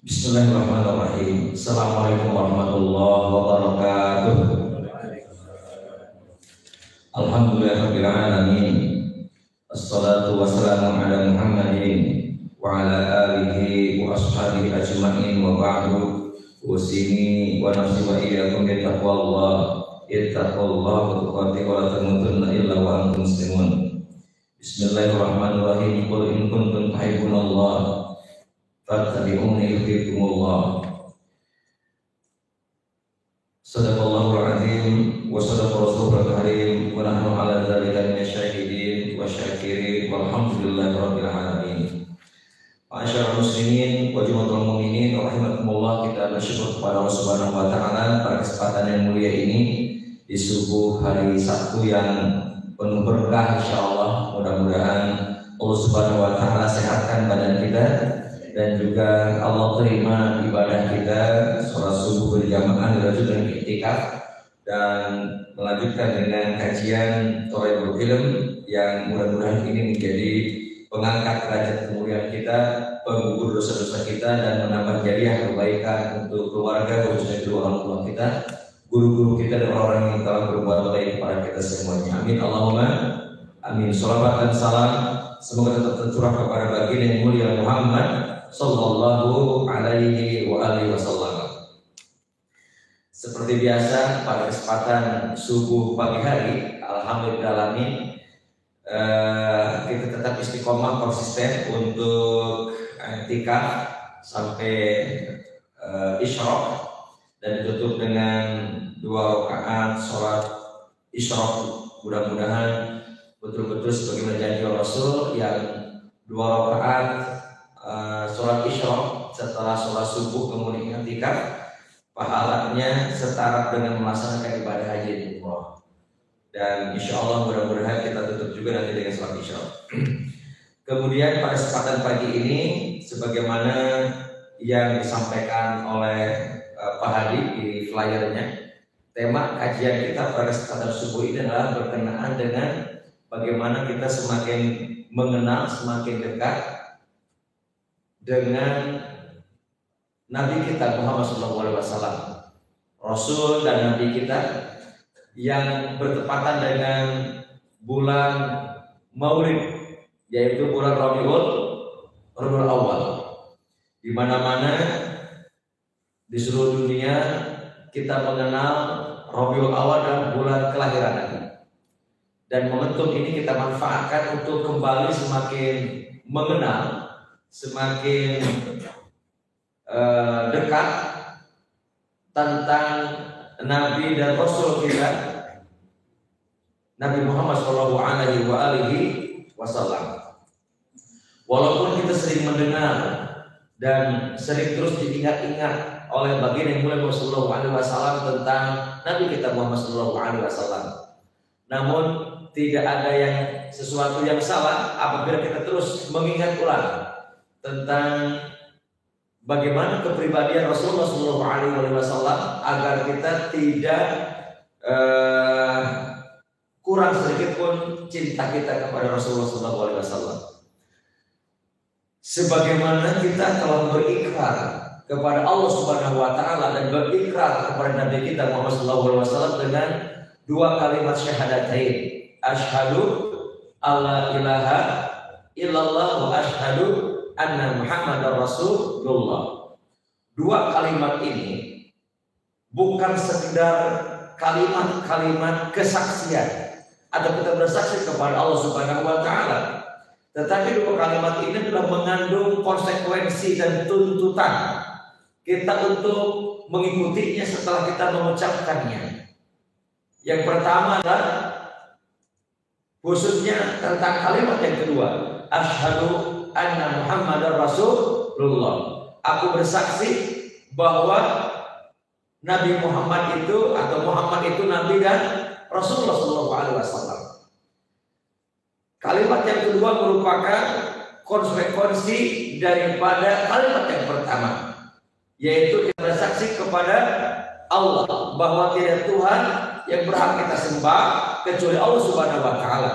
Bismillahirrahmanirrahim. Assalamualaikum warahmatullahi wabarakatuh. Alhamdulillahirabbil alamin. Assalatu wassalamu ala Muhammadin wa ala alihi wa ashabihi ajma'in wa ba'du. Usini wa nafsi wa iyyakum bi taqwallah. Ittaqullaha wa tuqatih wa la tamutunna illa wa antum muslimun. Bismillahirrahmanirrahim. Qul in kuntum tuhibbunallah fattabi'uni yuhibbukumullah. Sadaqallahul azim wa sadaqa rasulul karim wa nahnu ala dzalika minasyahidin wa syakirin walhamdulillahi rabbil alamin. Ma'asyiral muslimin wa jamaahul mukminin rahimakumullah, kita bersyukur kepada Allah Subhanahu wa taala pada kesempatan yang mulia ini di subuh hari Sabtu yang penuh berkah insyaallah. Mudah-mudahan Allah Subhanahu wa taala sehatkan badan kita dan juga Allah terima ibadah kita, sholat subuh berjamaah dilanjutkan dengan iktikaf dan melanjutkan dengan kajian Thalathul Ilm yang mudah-mudahan ini menjadi pengangkat derajat kemuliaan kita, penggugur dosa-dosa kita dan menambah jariah kebaikan untuk keluarga khususnya kedua orang tua kita, guru-guru kita dan orang yang telah berbuat baik kepada kita semuanya. Amin Allahumma amin. Shalawat dan salam semoga tetap tercurah kepada baginda yang mulia Muhammad sallallahu alaihi wa alihi wasallam. Seperti biasa pada kesempatan subuh pagi hari, alhamdulillahirrahmanirrahim, kita tetap istiqomah konsisten untuk i'tikaf sampai isyraq dan ditutup dengan 2 rakaat sholat isyraq. Mudah-mudahan betul-betul sebagaimana janji Rasul yang 2 rakaat sholat isyraq setelah sholat subuh kemudian i'tikaf, pahalanya setara dengan melaksanakan ibadah haji dan umrah. Dan insya Allah mudah-mudahan kita tutup juga nanti dengan sholat isyraq. Kemudian pada kesempatan pagi ini, sebagaimana yang disampaikan oleh Pak Hadi di flyernya, tema kajian kita pada kesempatan subuh ini adalah berkenaan dengan bagaimana kita semakin mengenal, semakin dekat dengan Nabi kita Muhammad SAW, Rasul dan Nabi kita yang bertepatan dengan bulan Maulid, yaitu bulan Rabiul Awal. Di mana-mana di seluruh dunia kita mengenal Rabiul Awal dan bulan kelahiran Nabi. Dan momentum ini kita manfaatkan untuk kembali semakin mengenal, semakin dekat tentang Nabi dan Rasul kita, Nabi Muhammad SAW. Walaupun kita sering mendengar dan sering terus diingat-ingat oleh baginda yang mulia Rasulullah SAW tentang Nabi kita Muhammad SAW, namun tidak ada yang sesuatu yang salah apabila kita terus mengingat ulang tentang bagaimana kepribadian Rasulullah SAW agar kita tidak kurang sedikit pun cinta kita kepada Rasulullah SAW. Sebagaimana kita telah berikrar kepada Allah Subhanahu wa taala dan berikrar kepada Nabi kita Muhammad SAW dengan 2 kalimat syahadatain, asyhadu alla ilaha illallah wa asyhadu anna Muhammadar Rasulullah. 2 kalimat ini bukan sekedar kalimat-kalimat kesaksian atau kita bersaksi kepada Allah Subhanahu wa taala, tetapi 2 kalimat ini adalah mengandung konsekuensi dan tuntutan kita untuk mengikutinya setelah kita mengucapkannya. Yang pertama adalah khususnya tentang kalimat yang kedua, asyhadu anna Muhammadar Rasulullah. Aku bersaksi bahwa Nabi Muhammad itu atau Muhammad itu Nabi dan Rasulullah SAW. Kalimat yang kedua merupakan konsekuensi daripada kalimat yang pertama. yaitu kita bersaksi kepada Allah bahwa tidak Tuhan yang berhak kita sembah kecuali Allah Subhanahu wa taala.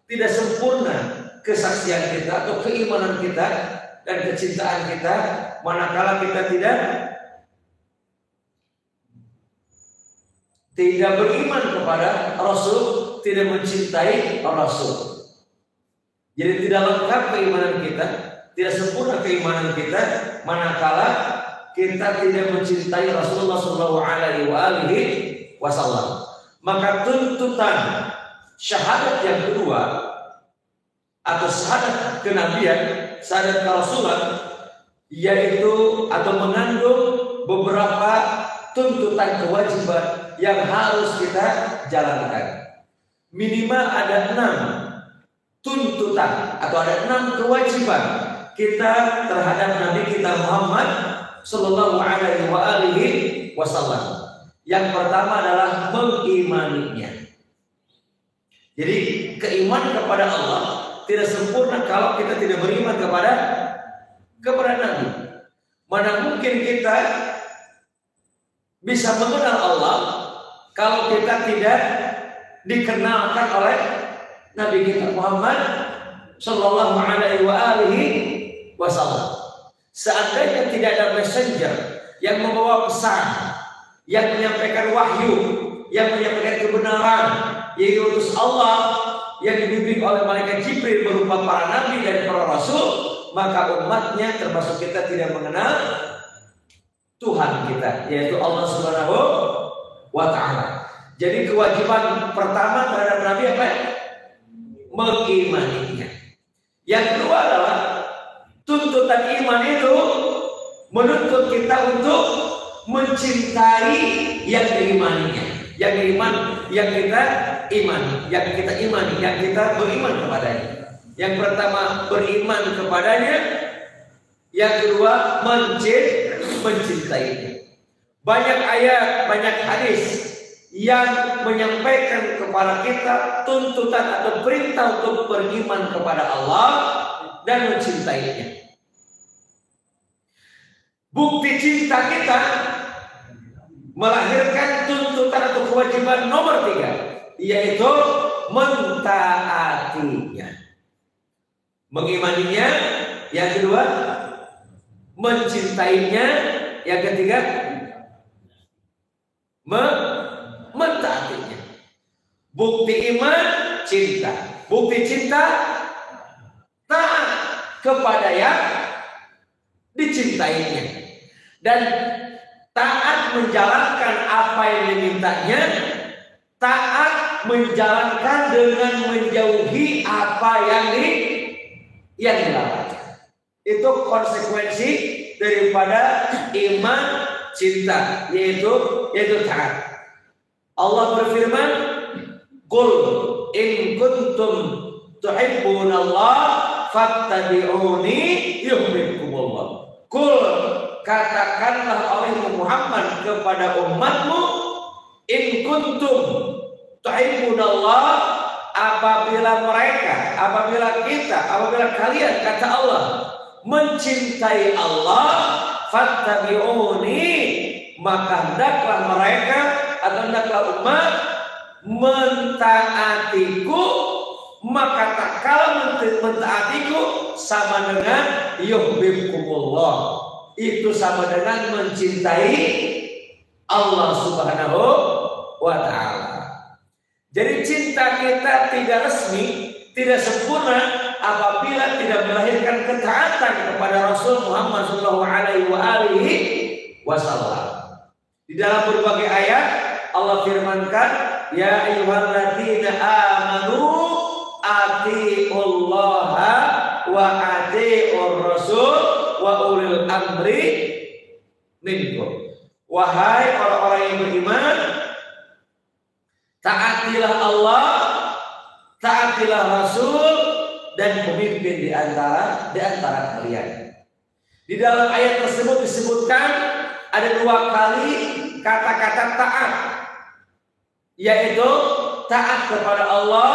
Tidak sempurna kesaksian kita atau keimanan kita dan kecintaan kita manakala kita tidak beriman kepada Rasul, tidak mencintai Rasul. Jadi tidak lengkap keimanan kita, tidak sempurna keimanan kita manakala kita tidak mencintai Rasulullah SAW. Maka tuntutan syahadat yang kedua atau syahadat kenabian, syahadat kerasulan, yaitu atau mengandung beberapa tuntutan kewajiban yang harus kita jalankan. Minimal ada 6 tuntutan atau ada 6 kewajiban kita terhadap Nabi kita Muhammad Sallallahu Alaihi Wasallam. Yang pertama adalah mengimaninya. Jadi keimanan kepada Allah tidak sempurna kalau kita tidak beriman kepada Nabi. Mana mungkin kita bisa mengenal Allah kalau kita tidak dikenalkan oleh Nabi kita Muhammad Sallallahu Alaihi Wasallam. Seandainya tidak ada messenger yang membawa pesan, yang menyampaikan wahyu, yang menyampaikan kebenaran, yaitu utus Allah yang dibimbing oleh malaikat Jibril berupa para nabi dan para rasul, maka umatnya termasuk kita tidak mengenal Tuhan kita, yaitu Allah Subhanahu wa taala. Jadi kewajiban pertama terhadap Nabi apa? Mengimaninya. Yang kedua adalah tuntutan iman itu menuntut kita untuk mencintai yang diimaninya, yang kita imani, yang kita beriman kepadanya. Yang pertama beriman kepadanya, yang kedua mencintainya. Banyak ayat, banyak hadis yang menyampaikan kepada kita tuntutan atau perintah untuk beriman kepada Allah dan mencintainya. Bukti cinta kita melahirkan tuntutan atau kewajiban nomor 3, yaitu mentaatinya. Mengimaninya, yang kedua mencintainya, yang ketiga mentaatinya. Bukti iman cinta, bukti cinta taat kepada yang dicintainya. Dan taat menjalankan apa yang dimintanya, taat menjalankan dengan menjauhi apa yang dilarangkan. Itu konsekuensi daripada iman cinta, yaitu taat. Allah berfirman, "Qul in kuntum tuhibbunallah fattabi'uni yuhibbukumullah." Qul, katakanlah oleh Muhammad kepada umatmu, in kuntum tuhibbunallah, apabila kalian, kata Allah, mencintai Allah, fattabi'uni, maka hendaklah mereka atau hendaklah umat mentaatiku, maka tak kalah mentaatiku sama dengan yuhibbukumullah, itu sama dengan mencintai Allah Subhanahu wa taala. Jadi cinta kita tidak resmi, tidak sempurna apabila tidak melahirkan ketaatan kepada Rasul Muhammad SAW. Di dalam berbagai ayat Allah firmankan, ya ayyuhalladzina amanu atiullaha wa atiur rasul wa ulil amri minkum. Wahai orang-orang yang beriman, taatilah Allah, taatilah Rasul dan pemimpin di antara kalian. Di dalam ayat tersebut disebutkan ada 2 kali kata-kata taat, yaitu taat kepada Allah,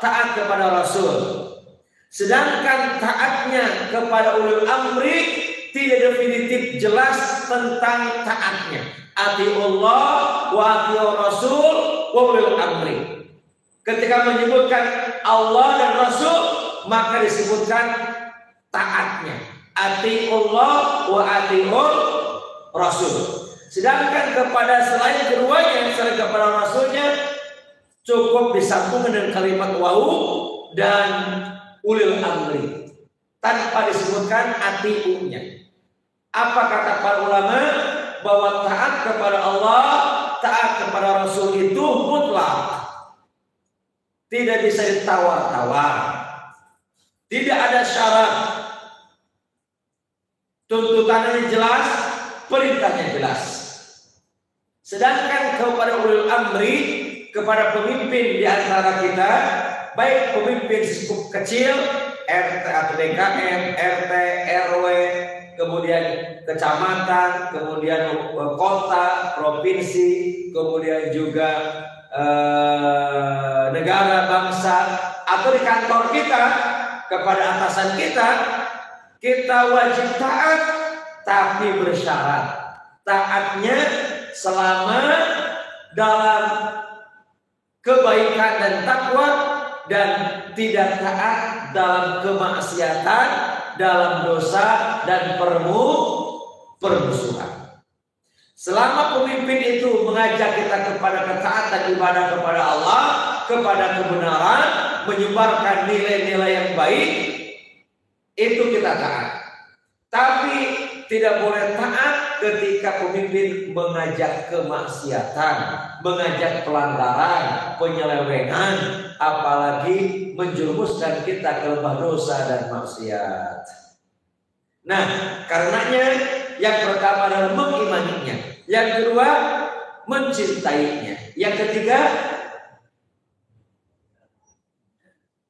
taat kepada Rasul. Sedangkan taatnya kepada ulul amri tidak definitif jelas tentang taatnya. Atiullah wa atiur Rasul wa ulil amri. Ketika menyebutkan Allah dan Rasul, maka disebutkan taatnya. Atiullah wa atiur Rasul. Sedangkan kepada selain keduanya, selain kepada Rasulnya, cukup disambung dengan kalimat wau dan ulil amri tanpa disebutkan atiunya. Apa kata para ulama? Bahwa taat kepada Allah, taat kepada Rasul itu mutlak, tidak bisa ditawar-tawar, tidak ada syarat, tuntutannya jelas, perintahnya jelas. Sedangkan kepada ulil amri, kepada pemimpin di antara kita, baik pemimpin skup kecil, RT atau DKM, RT, RW, kemudian kecamatan, kemudian kota, provinsi, kemudian juga negara, bangsa, atau di kantor kita, kepada atasan kita, kita wajib taat, tapi bersyarat. Taatnya selama dalam kebaikan dan takwa, dan tidak taat dalam kemaksiatan, dalam dosa dan permusuhan. Selama pemimpin itu mengajak kita kepada ketaatan ibadah kepada Allah, kepada kebenaran, menyebarkan nilai-nilai yang baik, itu kita taat. Tapi tidak boleh taat ketika pemimpin mengajak kemaksiatan, mengajak pelanggaran, penyelewengan, apalagi menjerumuskan kita ke lembah dosa dan maksiat. Nah, karenanya yang pertama adalah mengimaninya, yang kedua mencintainya, yang ketiga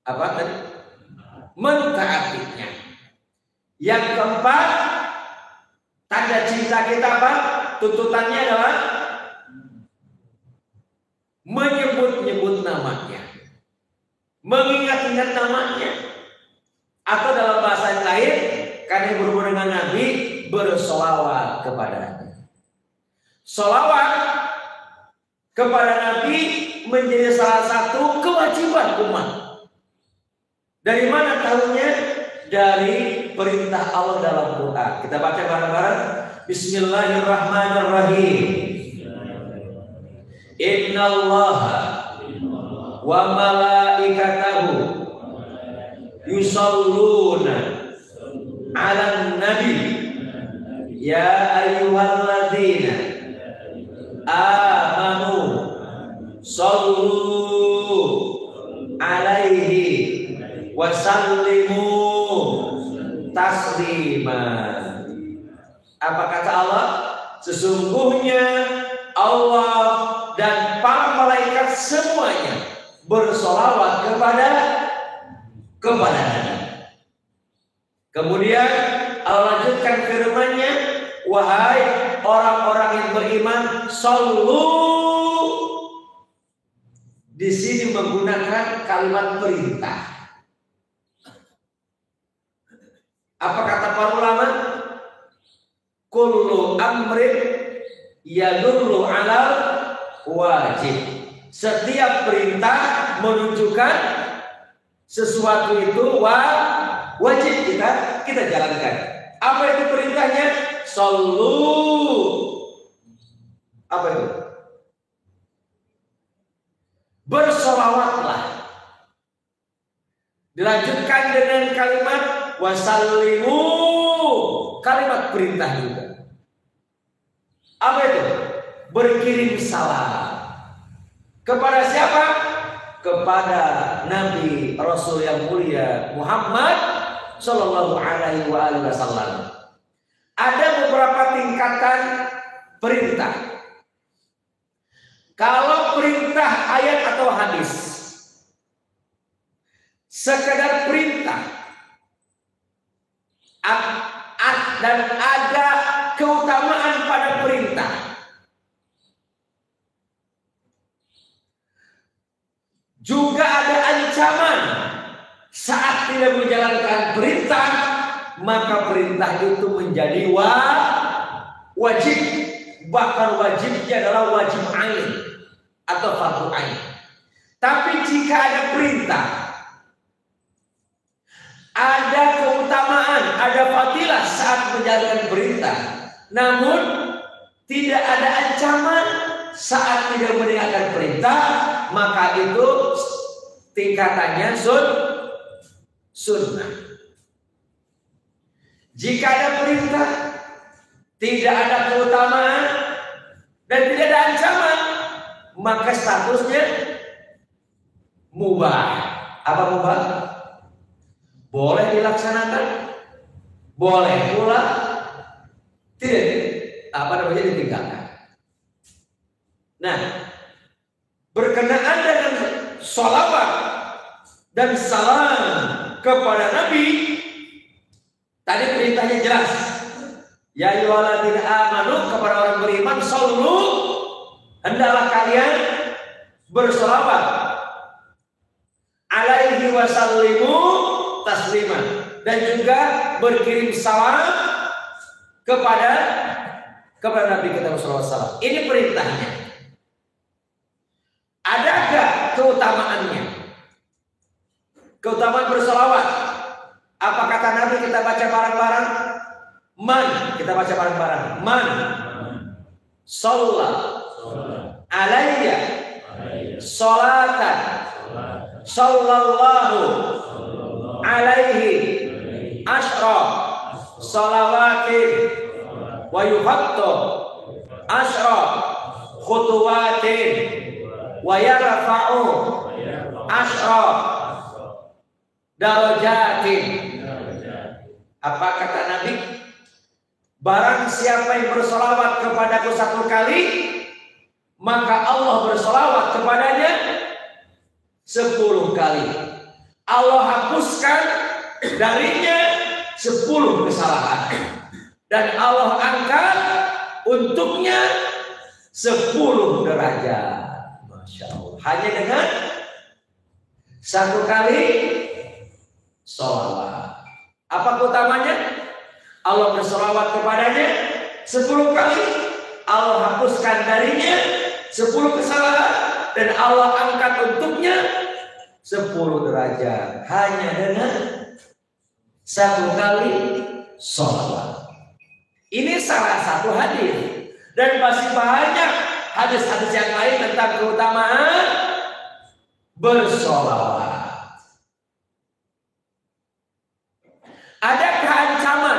apa tadi? Mentaatinya. Yang keempat, tanda cinta kita apa? Tuntutannya adalah menyebut-nyebut namanya, mengingat-ingat namanya, atau dalam bahasa yang lain, karena berhubungan dengan Nabi, bersolawat kepadanya. Solawat kepada Nabi menjadi salah satu kewajiban umat. Dari mana tahunya? Dari perintah Allah dalam Quran. Kita baca bareng-bareng. Bismillahirrahmanirrahim. Innallaha wa malaikatahu yusalluna 'alan nabi ya ayyuhalladzina amanu sallu 'alaihi wa sallimu taslima. Apa kata Allah? Sesungguhnya Allah dan para malaikat semuanya bersolawat kepada Nabi. Kemudian Allah lanjutkan firman-Nya, wahai orang-orang yang beriman, sallu. Di sini menggunakan kalimat perintah. Apa kata para ulama? Kullu amrin yadullu ala wajib. Setiap perintah menunjukkan sesuatu itu wajib kita jalankan. Apa itu perintahnya? Sallu. Apa itu? Bersolawatlah. Dilanjutkan dengan kalimat wasallimu, kalimat perintah juga. Apa itu? Berkirim salam. Kepada siapa? Kepada Nabi Rasul yang mulia Muhammad Sallallahu Alaihi Wasallam. Ada beberapa tingkatan perintah. Kalau perintah ayat atau hadis, sekedar perintah, dan ada keutamaan pada perintah. Juga ada ancaman saat tidak menjalankan perintah, maka perintah itu menjadi wajib. Bahkan wajibnya adalah wajib ain atau fardu ain. Tapi jika ada perintah, ada keutamaan, ada fadilah saat menjalankan perintah, namun tidak ada ancaman saat tidak mendengarkan perintah, maka itu tingkatannya sunnah. Jika ada perintah, tidak ada keutamaan dan tidak ada ancaman, maka statusnya mubah. Apa mubah? Boleh dilaksanakan, boleh pula tidak ditinggalkan. Nah, berkenaan dengan sholawat dan salam kepada Nabi, tadi perintahnya jelas. Ya ayyuhalladzina amanu, kepada orang beriman, shollu, hendaklah kalian bersolawat, alaihi wasallimu tasliman, dan juga berkirim salam kepada Nabi kita SAW. Ini perintahnya. Adakah keutamaannya? Keutamaan bersolawat. Apa kata Nabi? Kita baca bareng-bareng. Kita baca bareng-bareng. Man shalla alayya sholatan sallallahu alaihi asyra shalawatin wa yuhattu asyra khutuwatin wa yarfa'u asyra darajatin. Apa kata Nabi? Barang siapa yang bersolawat kepadaku 1 kali, maka Allah bersolawat kepadanya 10 kali. Allah hapuskan darinya 10 kesalahan, dan Allah angkat untuknya 10 derajat. Masya Allah. Hanya dengan 1 kali sholawat. Apa keutamanya? Allah bersolawat kepadanya 10 kali, Allah hapuskan darinya 10 kesalahan, dan Allah angkat untuknya 10 derajat hanya dengan 1 kali sholawat. Ini salah satu hadis, dan masih banyak hadis-hadis yang lain tentang keutamaan bersolawat. Adakah ancaman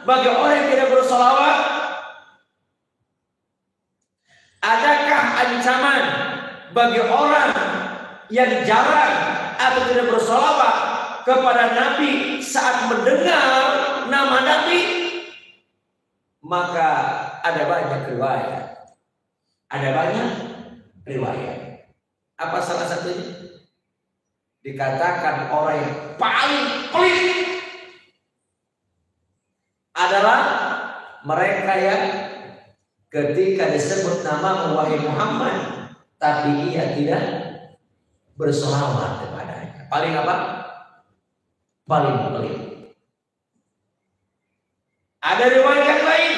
bagi orang yang tidak bersolawat? Adakah ancaman bagi orang yang jarang atau tidak bersolawat kepada Nabi saat mendengar nama Nabi? Maka ada banyak riwayat. Apa salah satunya? Dikatakan orang yang paling pelit adalah mereka yang ketika disebut nama wahai Muhammad, tapi ia tidak bersolawat kepadanya. Paling apa? Paling pelit. Ada riwayat yang lain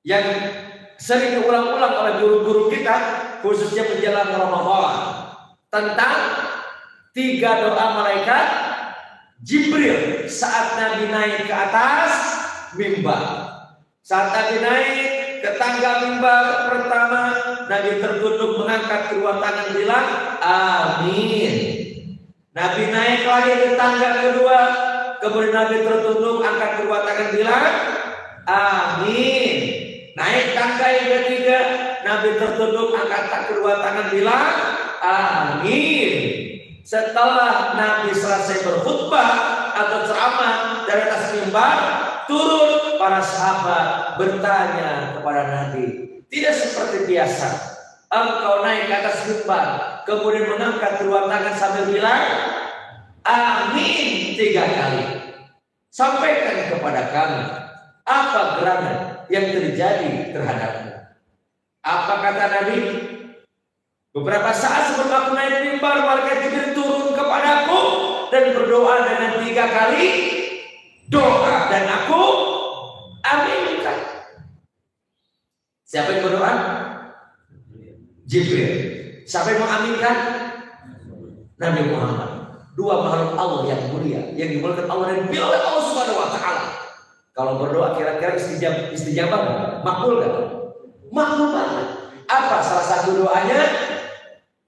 yang sering diulang-ulang oleh guru-guru kita, khususnya menjelang Ramadan, tentang 3 doa malaikat Jibril saat Nabi naik ke atas mimbar. Saat Nabi naik ke tangga mimbar pertama, Nabi tertunduk mengangkat kedua tangan bilang amin. Nabi naik lagi ke tangga kedua, kemudian Nabi tertunduk angkat kedua tangan bilang amin. Naik tangga yang ketiga, Nabi tertunduk angkat kedua tangan bilang amin. Setelah Nabi selesai berkhutbah atau ceramah dari atas mimbar, turun para sahabat bertanya kepada Nabi, tidak seperti biasa engkau naik ke atas mimbar kemudian mengangkat kedua tangan sambil bilang amin 3 kali. Sampaikan kepada kami apa gerangan yang terjadi terhadapmu. Apa kata Nabi? Beberapa saat sebelum aku naik mimbar, malaikat Jibril turun kepadaku dan berdoa dengan 3 kali doa dan aku aminkan. Siapa yang berdoa? Jibril. Siapa yang mengaminkan? Nabi Muhammad. Dua makhluk Allah yang mulia, yang dimuliakan Allah dan dipilih oleh Allah Subhanahu wa taala. Kalau berdoa kira-kira istijabah enggak? Makbul enggak? Makbul banget. Apa salah satu doanya?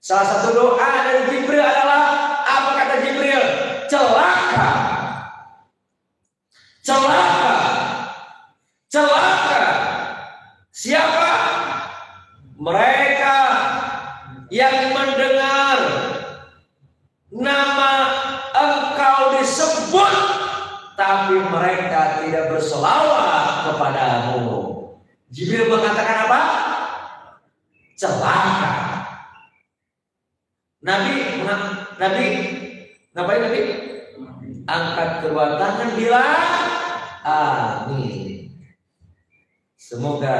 Salah satu doa dari Jibril adalah apa kata Jibril? Celaka. Celaka. Celaka. Siapa? Mereka yang mendengar nama engkau disebut tapi mereka tidak berselawat kepadamu. Jibril mengatakan apa? Celaka. Nabi ngapain Nabi? Angkat kedua tangan bilang amin. Semoga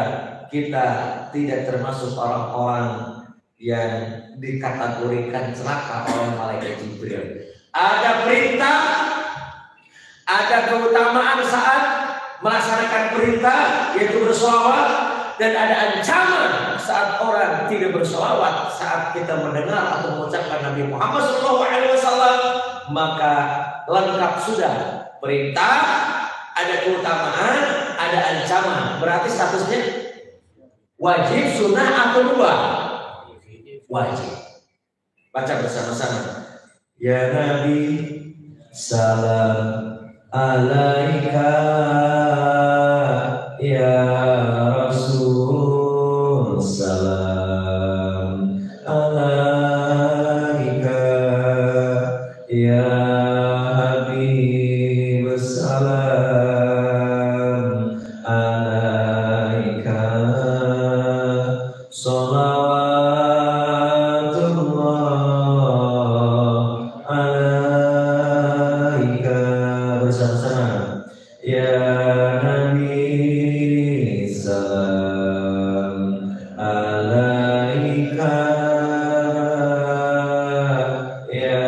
kita tidak termasuk orang-orang yang dikategorikan celaka oleh malaikat Jibril. Ada perintah, ada keutamaan saat melaksanakan perintah yaitu bersolawat, dan ada ancaman saat orang tidak bersolawat saat kita mendengar atau mengucapkan Nabi Muhammad SAW. Maka lengkap sudah perintah, ada keutamaan, ada ancaman. Berarti statusnya wajib, sunnah atau dua? Wajib. Baca bersama-sama. Ya Nabi, salam alaika. Ya Rasul, salam alaika. Ya Habib, salam alaika. Salawatullah alaika. Bersama-sama. Ya Nabi, salam alaika. Ya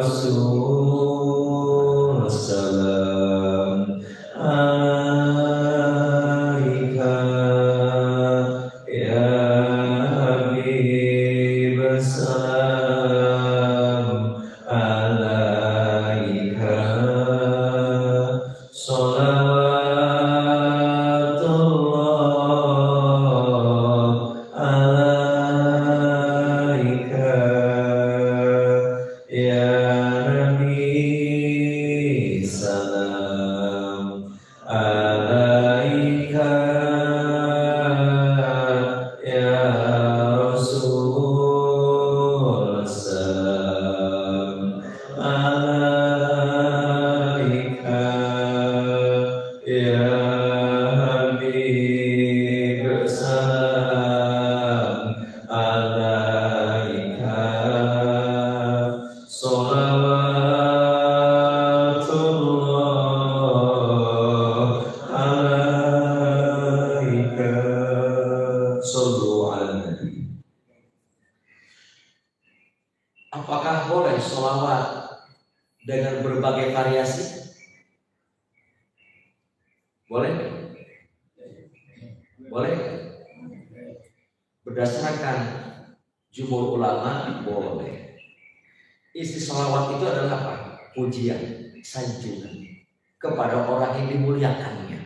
Rasul, salam alaika. Ya Habib, salam alaika. Salawatullah alaika. Ya Nabi, salam alaika. Ya Rasul, salam alaika. Ya Habib, salam alaika. Salawatullah alaika. Sallu ala Nabi. Apakah boleh sholawat dengan berbagai variasi? Boleh? Boleh? Berdasarkan jumhur ulama boleh. Isi sholawat itu adalah apa? Pujian, sanjungan kepada orang yang dimuliakannya.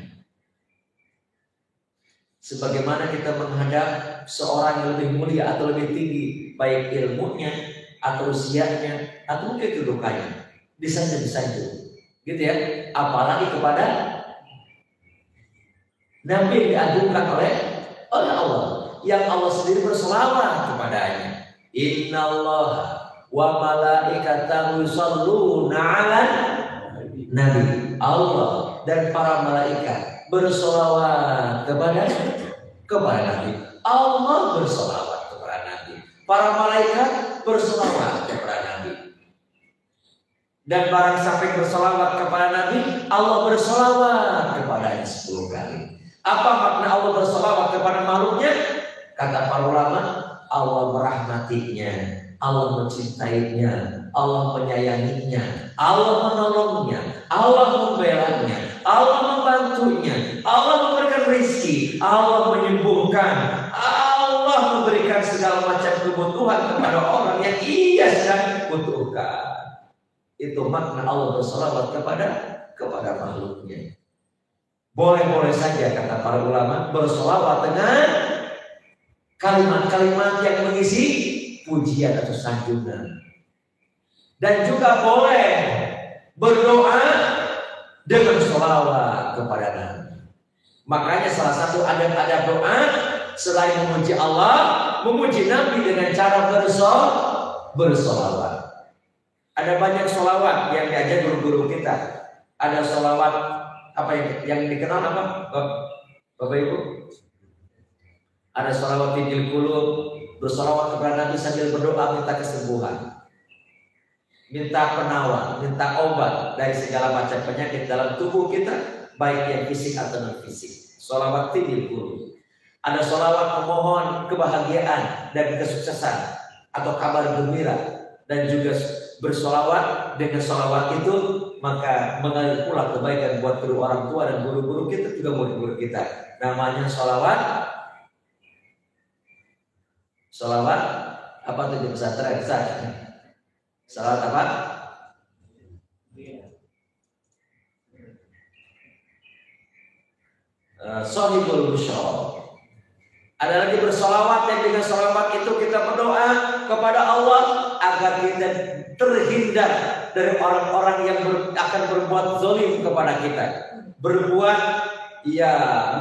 Sebagaimana kita menghadap seorang yang lebih mulia atau lebih tinggi, baik ilmunya atau usianya atau mungkin kedudukannya, disanjung, gitu ya. Apalagi kepada Nabi yang diagungkan oleh Allah, yang Allah sendiri berselawat kepadanya. Innallaha wa malaikatahu yusholluna 'alan nabi. Allah dan para malaikat berselawat kepada Nabi. Allah berselawat kepada Nabi. Para malaikat berselawat kepada Nabi. Dan barang siapa yang berselawat kepada Nabi, Allah berselawat kepadanya 10 kali. Apa makna Allah berselawat kepada makhluknya? Kata para ulama, Allah merahmatinya Allah mencintainya, Allah menyayanginya, Allah menolongnya, Allah membelanya, Allah membantunya, Allah memberikan rezeki, Allah menyembuhkan, Allah memberikan segala macam kebutuhan kepada orang yang ia sedang butuhkan. Itu makna Allah berselawat kepada makhluknya. Boleh-boleh saja kata para ulama berselawat dengan kalimat-kalimat yang mengisi pujian atau sanjungan. Dan juga boleh berdoa dengan selawat kepada Nabi. Makanya salah satu adab-adab doa selain memuji Allah, memuji Nabi dengan cara berselawat. Ada banyak selawat yang diajar guru-guru kita. Ada selawat apa yang dikenal apa, Bapak Ibu? Ada selawat Tidil Qulub, berselawat kepada Nabi sambil berdoa minta kesembuhan, minta penawar, minta obat dari segala macam penyakit dalam tubuh kita, baik yang fisik atau non fisik. Selawat Tidil Qulub. Ada selawat memohon kebahagiaan dan kesuksesan atau kabar gembira. Dan juga bersolawat, dengan solawat itu maka mengalir pula kebaikan buat kedua orang tua dan guru-guru kita, juga murid-murid kita. Namanya solawat apa tuh di pesantren? Solawat apa? Sohibul Busyra. Ada lagi bersolawat yang dengan solawat itu kita berdoa kepada Allah agar kita terhindar dari orang-orang yang akan berbuat zalim kepada kita, berbuat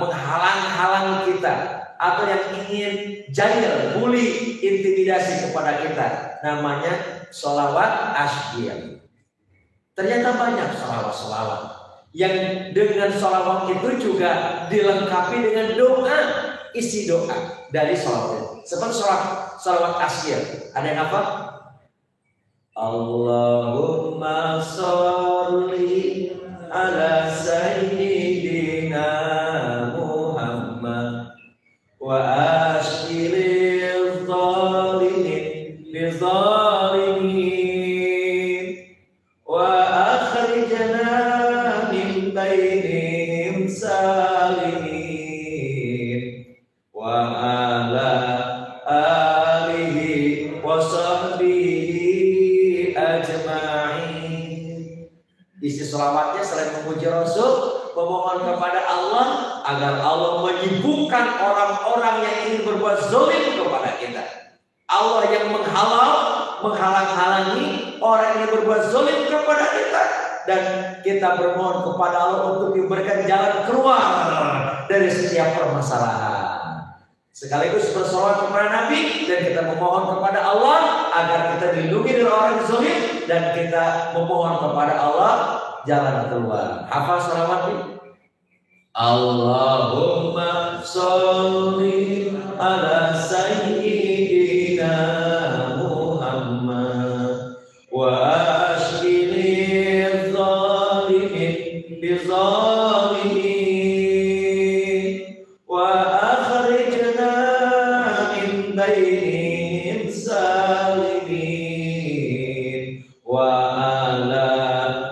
menghalang-halangi kita, atau yang ingin jahil, bully, intimidasi kepada kita. Namanya solawat asbiyah. Ternyata banyak solawat-solawat yang dengan solawat itu juga dilengkapi dengan doa. Isi doa dari salawat. Seperti salawat asyir. Ada yang apa? Allahumma sholli ala sayyidina Muhammad wa ashkilil zalimin bizalimin wa akhrijna min bainihim salimin wa ala alihi wa sahbihi ajma'in. Isi selawatnya selain memuji Rasul, memohon kepada Allah agar Allah menyibukkan orang-orang yang ingin berbuat zalim kepada kita. Allah yang menghalang-halangi orang yang berbuat zalim kepada kita, dan kita bermohon kepada Allah untuk diberikan jalan keluar dari setiap permasalahan. Sekaligus bersolawat kepada Nabi, dan kita memohon kepada Allah agar kita dilindungi dari orang zalim, dan kita memohon kepada Allah jalan keluar. Hafal selawat ini. Allahumma sholli ala sayyidina Muhammad wa ashkilil zalimin bizalimin wa akhrijna min bainihim salimin wa ala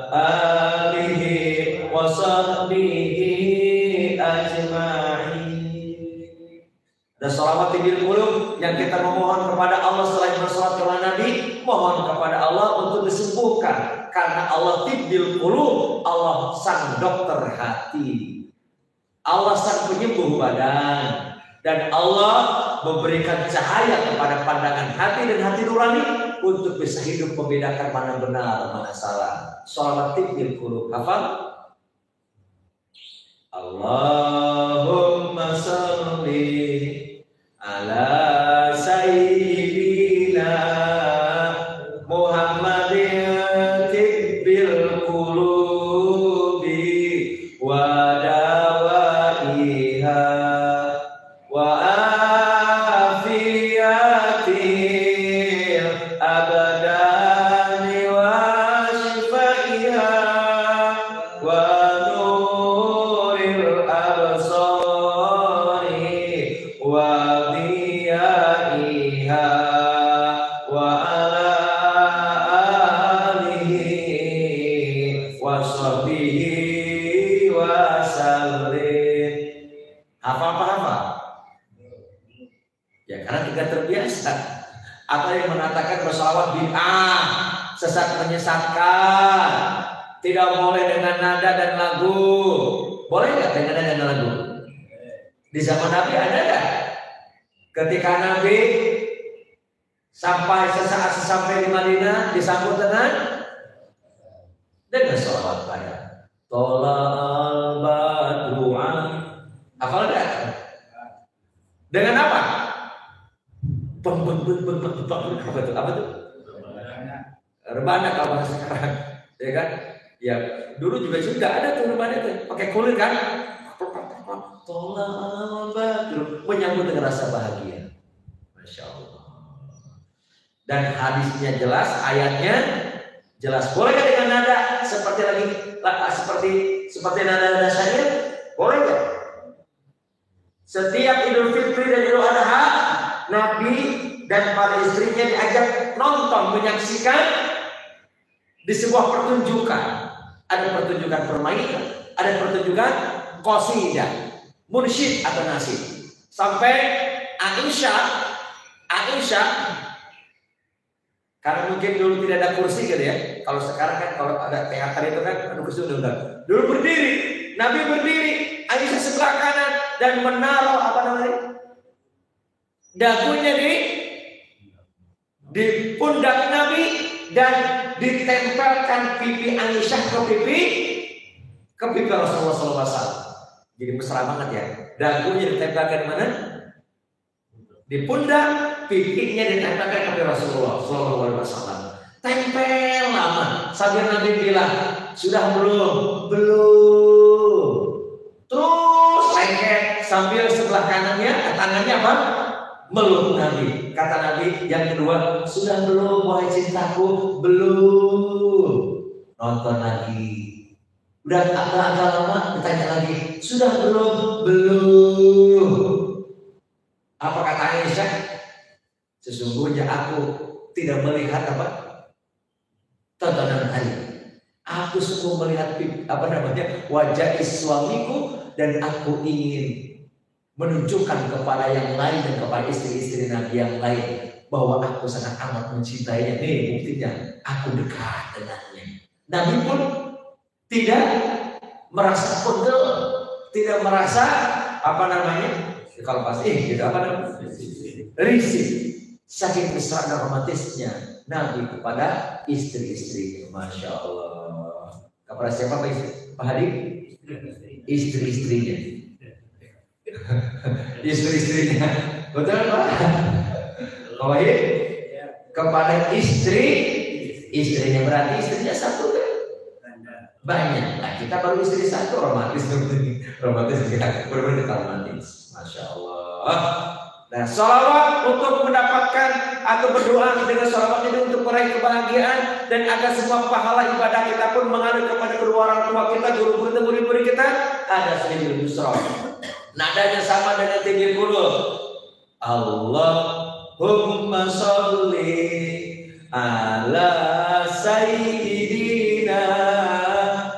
alihi wa sahbihi ajma'in. Dan salawat Tidil Qulub yang kita memohon kepada Allah selain bersalawat kepada Nabi, mohon kepada Allah untuk disembuhkan, karena Allah Tidil Qulub, Allah sang dokter hati, Allah sang penyembuh badan, dan Allah memberikan cahaya kepada pandangan hati dan hati nurani untuk bisa hidup membedakan mana benar mana salah. Salawat Tidil Qulub, hafal. Allahumma sholli ala sayyidina Muhammadin tibbil qulubi wa dawaiha wa afiyatil abadani wa shifaiha wa nuril absari wa diyaiha wa sallim. Hafal apa hafal? Ya karena tidak terbiasa. Apa yang mengatakan bersalawat bid'ah, sesat menyesatkan, tidak boleh dengan nada dan lagu. Boleh nggak dengan nada dan lagu? Di zaman Nabi ada nggak? Ketika Nabi sampai di Madinah disambut dengan salawat pada Tola'al badru'an. Hafal nggak? Dengan apa? Apa tuh? Rebana kalau bahasa sekarang, ya kan? Ya dulu juga sudah ada tuh rebana itu, pakai kulit kan? Tola'al badru, menyambut dengan rasa bahagia. Masya Allah. Dan hadisnya jelas, ayatnya jelas. Boleh nggak dengan nada seperti nada syariat? Boleh nggak? Setiap Idul Fitri dan Idul Adha, Nabi dan para istrinya diajak nonton, menyaksikan di sebuah pertunjukan. Ada pertunjukan permainan, ada pertunjukan qasidah, munsyid atau nasyid. Sampai Aisyah karena mungkin dulu tidak ada kursi gitu ya. Kalau sekarang kan kalau ada teater itu kan ada kursi udah. Dulu berdiri, Nabi berdiri, Aisyah sebelah kanan dan menaruh apa namanya? Dagunya di pundak Nabi dan ditempelkan pipi Aisyah ke pipi Rasulullah SAW. Jadi mesra banget ya. Dagunya ditempelkan di mana? Di pundak, pipinya ditempelkan ke Rasulullah SAW. Tempel lama. Sambil Nabi bilang, sudah belum? Belum. Terus lengket sambil sebelah kanannya, tangannya apa? Meluk Nabi. Kata Nabi yang kedua, sudah belum wahai cintaku? Belum. Nonton lagi. Udah agak lama ditanya lagi, sudah belum? Belum. Apa kata Aisyah? Sesungguhnya aku tidak melihat apa? Tontonan hari. Aku sungguh melihat wajah suamiku dan aku ingin menunjukkan kepada yang lain dan kepada istri-istri Nabi yang lain bahwa aku sangat amat mencintainya. Nih buktinya, aku dekat dengannya. Nabi pun tidak merasa pegel, tidak merasa kalau pasti gitu risih. Saking mesra dan romantisnya Nabi kepada istri-istrinya. Masya Allah. Kepada siapa Pak Hadi? Istri-istrinya. Istri-istrinya. Betul Pak? Wahid kepada istrinya, berarti istrinya satu kan? Banyak. Nah kita baru istri satu, romantis kita benar-benar romantis. Masya Allah. Nah, sholawat untuk mendapatkan atau berdoa dengan sholawat ini untuk meraih kebahagiaan dan agar semua pahala ibadah kita pun mengalir kepada kedua orang tua kita, guru-guru dan murid-murid kita. Ada Sayyidul Yusra. Nadanya sama dengan tinggi guru. Allahumma sholli ala sayyidina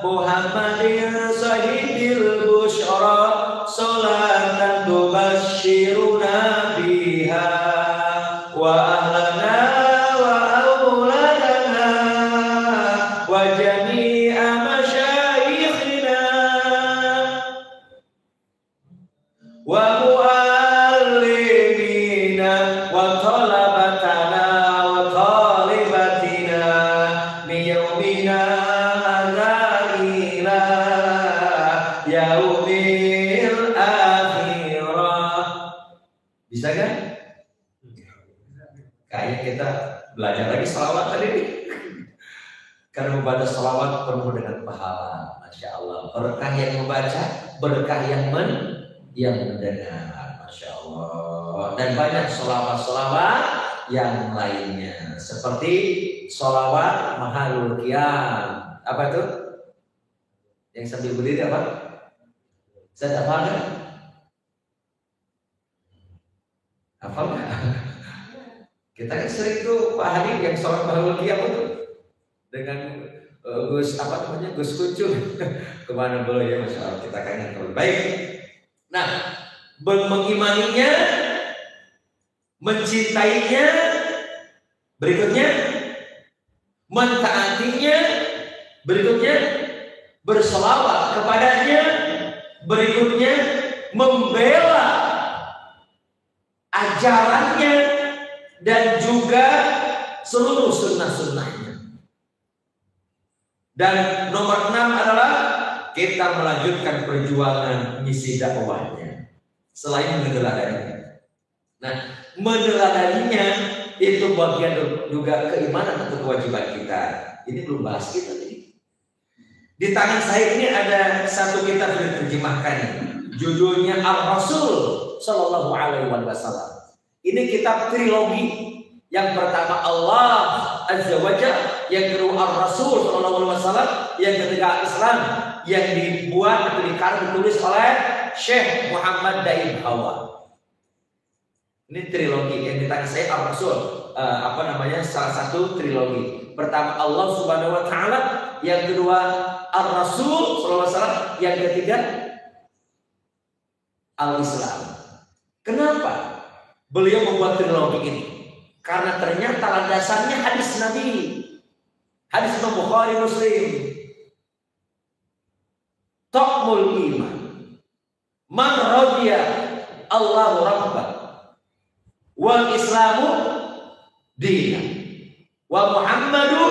Muhammadin sahidil busyara salatan tubasyiruna biha wa ahlana wa auladana wa jami'a masyayikhina wa muallimina wa talabatana wa talibatina min yaumina hadha ila yaumil akhirah. Bisa kan? Kayaknya kita belajar lagi salawat tadi nih. Karena membaca salawat penuh dengan pahala. Masya Allah. Berkah yang membaca, berkah yang mendengar. Masya Allah. Dan banyak salawat-salawat yang lainnya. Seperti salawat mahalul qiyam. Apa itu? Yang sambil berdiri apa? Saya hafal kan? Hafal nggak? Kita kan sering tuh Pak Hadi yang sholat mahalul qiyam itu dengan Gus apa namanya, Gus Kucung kemana boleh ya, masya Allah, kita kangen kalau baik. Nah, mengimaninya, mencintainya, berikutnya mentaatinya, berikutnya berselawat kepadanya, berikutnya membela ajarannya dan juga seluruh sunnah-sunnahnya. Dan nomor 6 adalah kita melanjutkan perjuangan misi dakwahnya selain meneladaninya. Nah, meneladaninya itu bagian juga keimanan atau kewajiban kita. Ini belum bahas kita nih. Di tangan saya ini ada satu kitab yang diterjemahkan, judulnya Ar-Rasul Sallallahu Alaihi Wasallam. Ini kitab trilogi. Yang pertama Allah Azza wa Jalla, yang kedua Ar-Rasul Sallallahu Alaihi Wasallam, yang ketiga Islam, yang dibuat atau dikarang ditulis oleh Syekh Muhammad Daib Hawa. Ini trilogi yang di tangan saya Ar-Rasul, salah satu trilogi. Pertama Allah Subhanahu Wa Taala, yang kedua Ar-Rasul Sallallahu Alaihi Wasallam, yang ketiga Al-Islam. Kenapa beliau membuat trilogi ini? Karena ternyata landasannya hadis Nabi, hadis Imam Bukhari Muslim. Taqmul iman, man radiya Allahu rabbah, wal islamu dina, wa Muhammadu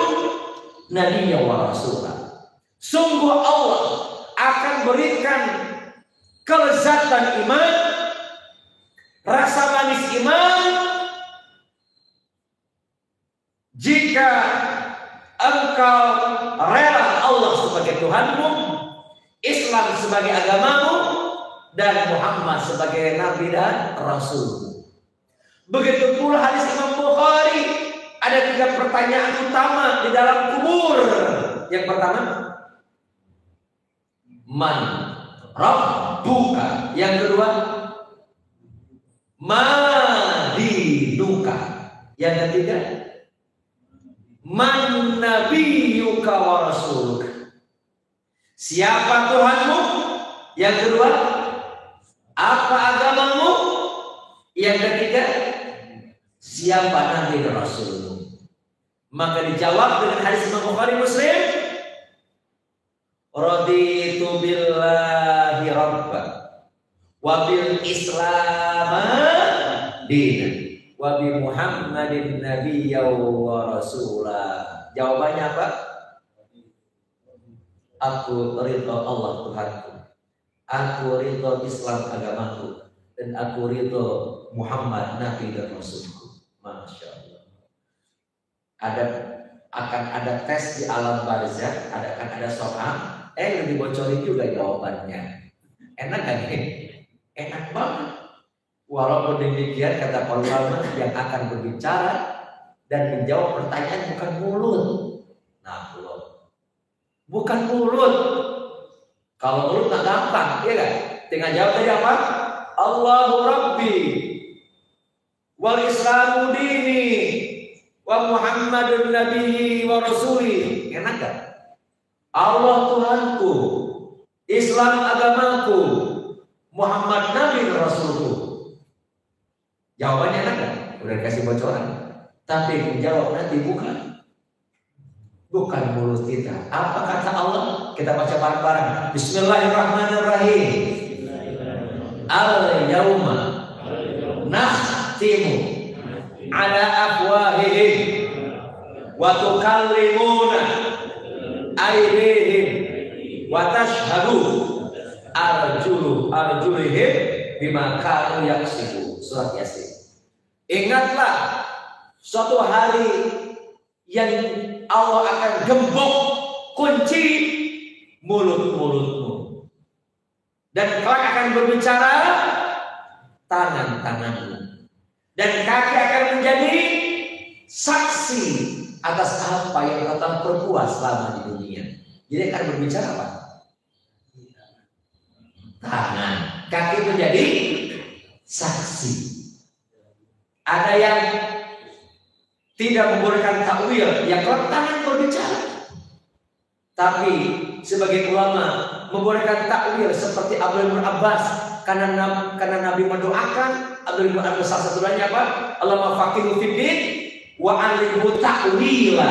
nabiyya wa rasulah. Sungguh Allah akan berikan kelezatan iman, rasa manis iman, jika engkau rela Allah sebagai Tuhanmu, Islam sebagai agamamu, dan Muhammad sebagai Nabi dan Rasul. Begitu pula hadis Imam Bukhari, ada 3 pertanyaan utama di dalam kubur. Yang pertama, man rabbuka. Yang kedua, ma dinuka. Yang ketiga, man nabiyyuka wa rasuluka. Siapa Tuhanmu? Yang kedua, apa agamamu? Yang ketiga, siapa nabi dan rasulmu? Maka dijawab dengan hadis Imam Bukhari Muslim, raditu billahi rabba wa bil islam dinan wa bi Muhammadin nabiyya wa rasulah. Jawabannya apa? Aku ridho Allah Tuhanku, aku ridho Islam agamaku, dan aku ridho Muhammad Nabi dan Rasulku. Masya Allah. Akan ada tes di alam barzakh, akan ada soal. Lebih bocorin juga jawabannya. Enak kan? Enak banget. Walaupun demikian, kata para ulama, yang akan berbicara dan menjawab pertanyaan bukan mulut. Nah, bukan mulut. Kalau mulut nggak gampang, iya kan? Tinggal jawab tadi apa? Allahu Rabbi, wal Islamu dini, wa Muhammadun Nabiyyi wa Rasuli. Enak kan? Allah Tuhanku, Islam agamaku, Muhammad Nabi dan Rasulku. Jawabannya enak kan? Udah kasih bocoran. Tapi menjawab nanti bukan mulut kita. Apa kata Allah? Kita baca bareng-bareng. Bismillahirrahmanirrahim. Al-yawma nakhtimu ala afwahihim wa tukallimuna aydihim wa tashhadu arjulihim bima kanu yaksibu. Surat Yasin. Ingatlah suatu hari yang Allah akan gembok kunci mulut-mulutmu, dan kelak akan berbicara tangan-tanganmu, dan kaki akan menjadi saksi atas apa yang kau telah perbuat selama di dunia. Jadi akan berbicara apa? Tangan, kaki menjadi saksi. Ada yang tidak membolehkan takwil, yang kelak tangan berbicara. Tapi sebagai ulama membolehkan takwil seperti Abdullah bin Abbas karena Nabi mendoakan Abdullah bin Abbas salah satunya apa? Allahumma faqihu fiddin wa 'allimhu ta'wila.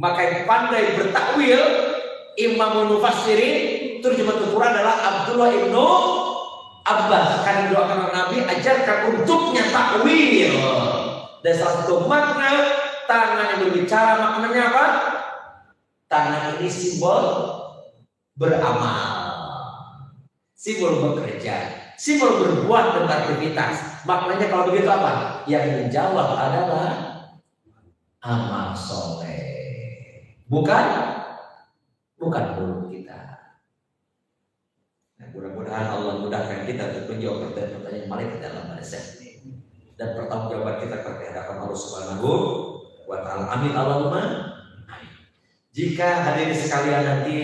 Maka yang pandai bertakwil Imam Mufassirin terjemahan Quran adalah Abdullah bin Abbas karena doakan Nabi ajarkan untuknya takwil. Dan salah satu makna tangan yang berbicara maknanya apa? Tangan ini simbol beramal, simbol bekerja, simbol berbuat dan beraktivitas. Maknanya kalau begitu apa? Yang menjawab adalah amal soleh, bukan mulut kita. Nah, mudah-mudahan Allah mudahkan kita untuk menjawab pertanyaan malaikat dalam bahasa ini dan pertanggungjawaban kita di hadapan Allah Subhanahu wa Ta'ala. Amin Allahumma. Jika hadirin sekalian nanti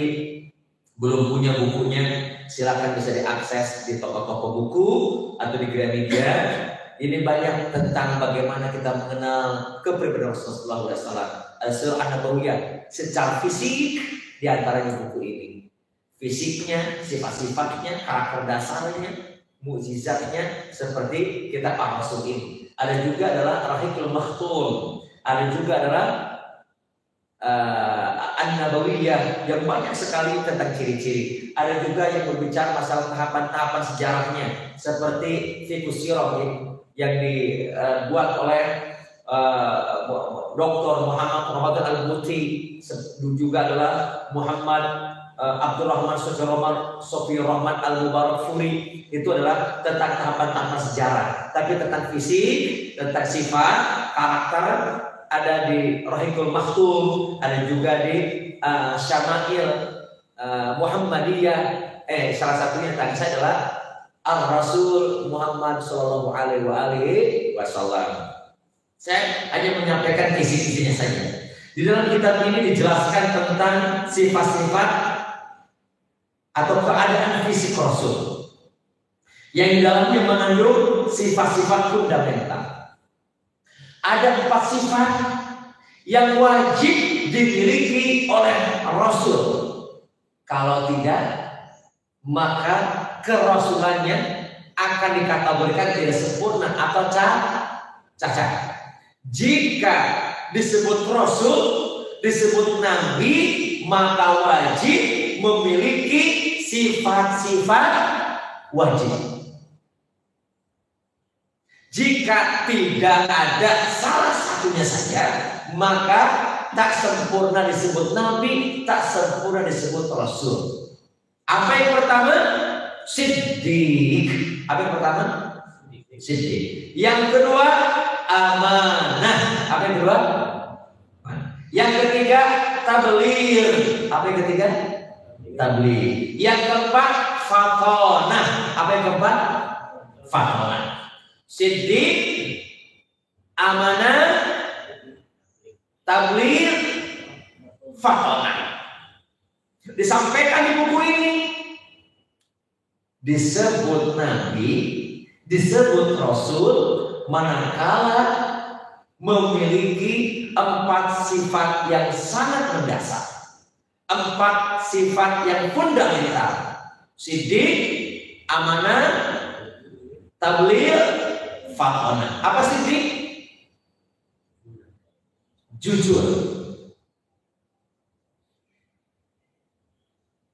belum punya bukunya, silakan bisa diakses di toko-toko buku atau di Gramedia. Ini banyak tentang bagaimana kita mengenal kepribadian Rasulullah SAW, Al-Sirah An-Nabawiyah secara fisik, di antaranya buku ini. Fisiknya, sifat-sifatnya, karakter dasarnya, mukjizatnya seperti kita masuk ini. Ada juga adalah Rahiqul Makhtum, ada juga adalah An-Nabawiyah yang banyak sekali tentang ciri-ciri. Ada juga yang berbicara masalah tahapan-tahapan sejarahnya seperti Fiqhus Sirah yang dibuat oleh Dr. Muhammad Ramadan Al-Buti, juga adalah Muhammad Abdurrahman Sofi Rahman Al-Mubarak Furi. Itu adalah tentang tahapan-tahapan sejarah, tapi tentang fisik, tentang sifat, karakter ada di Rahiqul Makhtum, ada juga di Syama'il Muhammadiyah. Salah satunya tadi saya adalah Ar-Rasul Muhammad Sallallahu Alaihi Wasallam. Saya hanya menyampaikan isi-isinya saja. Di dalam kitab ini dijelaskan tentang sifat-sifat atau keadaan fisik Rasul yang di dalamnya mengandung sifat-sifat fundamental. Ada 4 sifat yang wajib dimiliki oleh Rasul. Kalau tidak, maka kerasulannya akan dikategorikan tidak sempurna atau cacat. Jika disebut Rasul, disebut Nabi, maka wajib memiliki sifat-sifat wajib. Jika tidak ada salah satunya saja, maka tak sempurna disebut Nabi, tak sempurna disebut Rasul. Apa yang pertama? Siddiq. Apa yang pertama? Siddiq. Yang kedua, amanah. Apa yang kedua? Yang ketiga, tabligh. Apa yang ketiga? Tabligh. Yang keempat, fatonah. Apa yang keempat? Fatonah. Siddiq, amanah, tabligh, fatonah. Disampaikan di buku ini, disebut Nabi, disebut Rasul, manakala memiliki 4 sifat yang sangat mendasar, 4 sifat yang fundamental: siddiq, amanah, tabligh, fatonah. Apa siddiq? Jujur.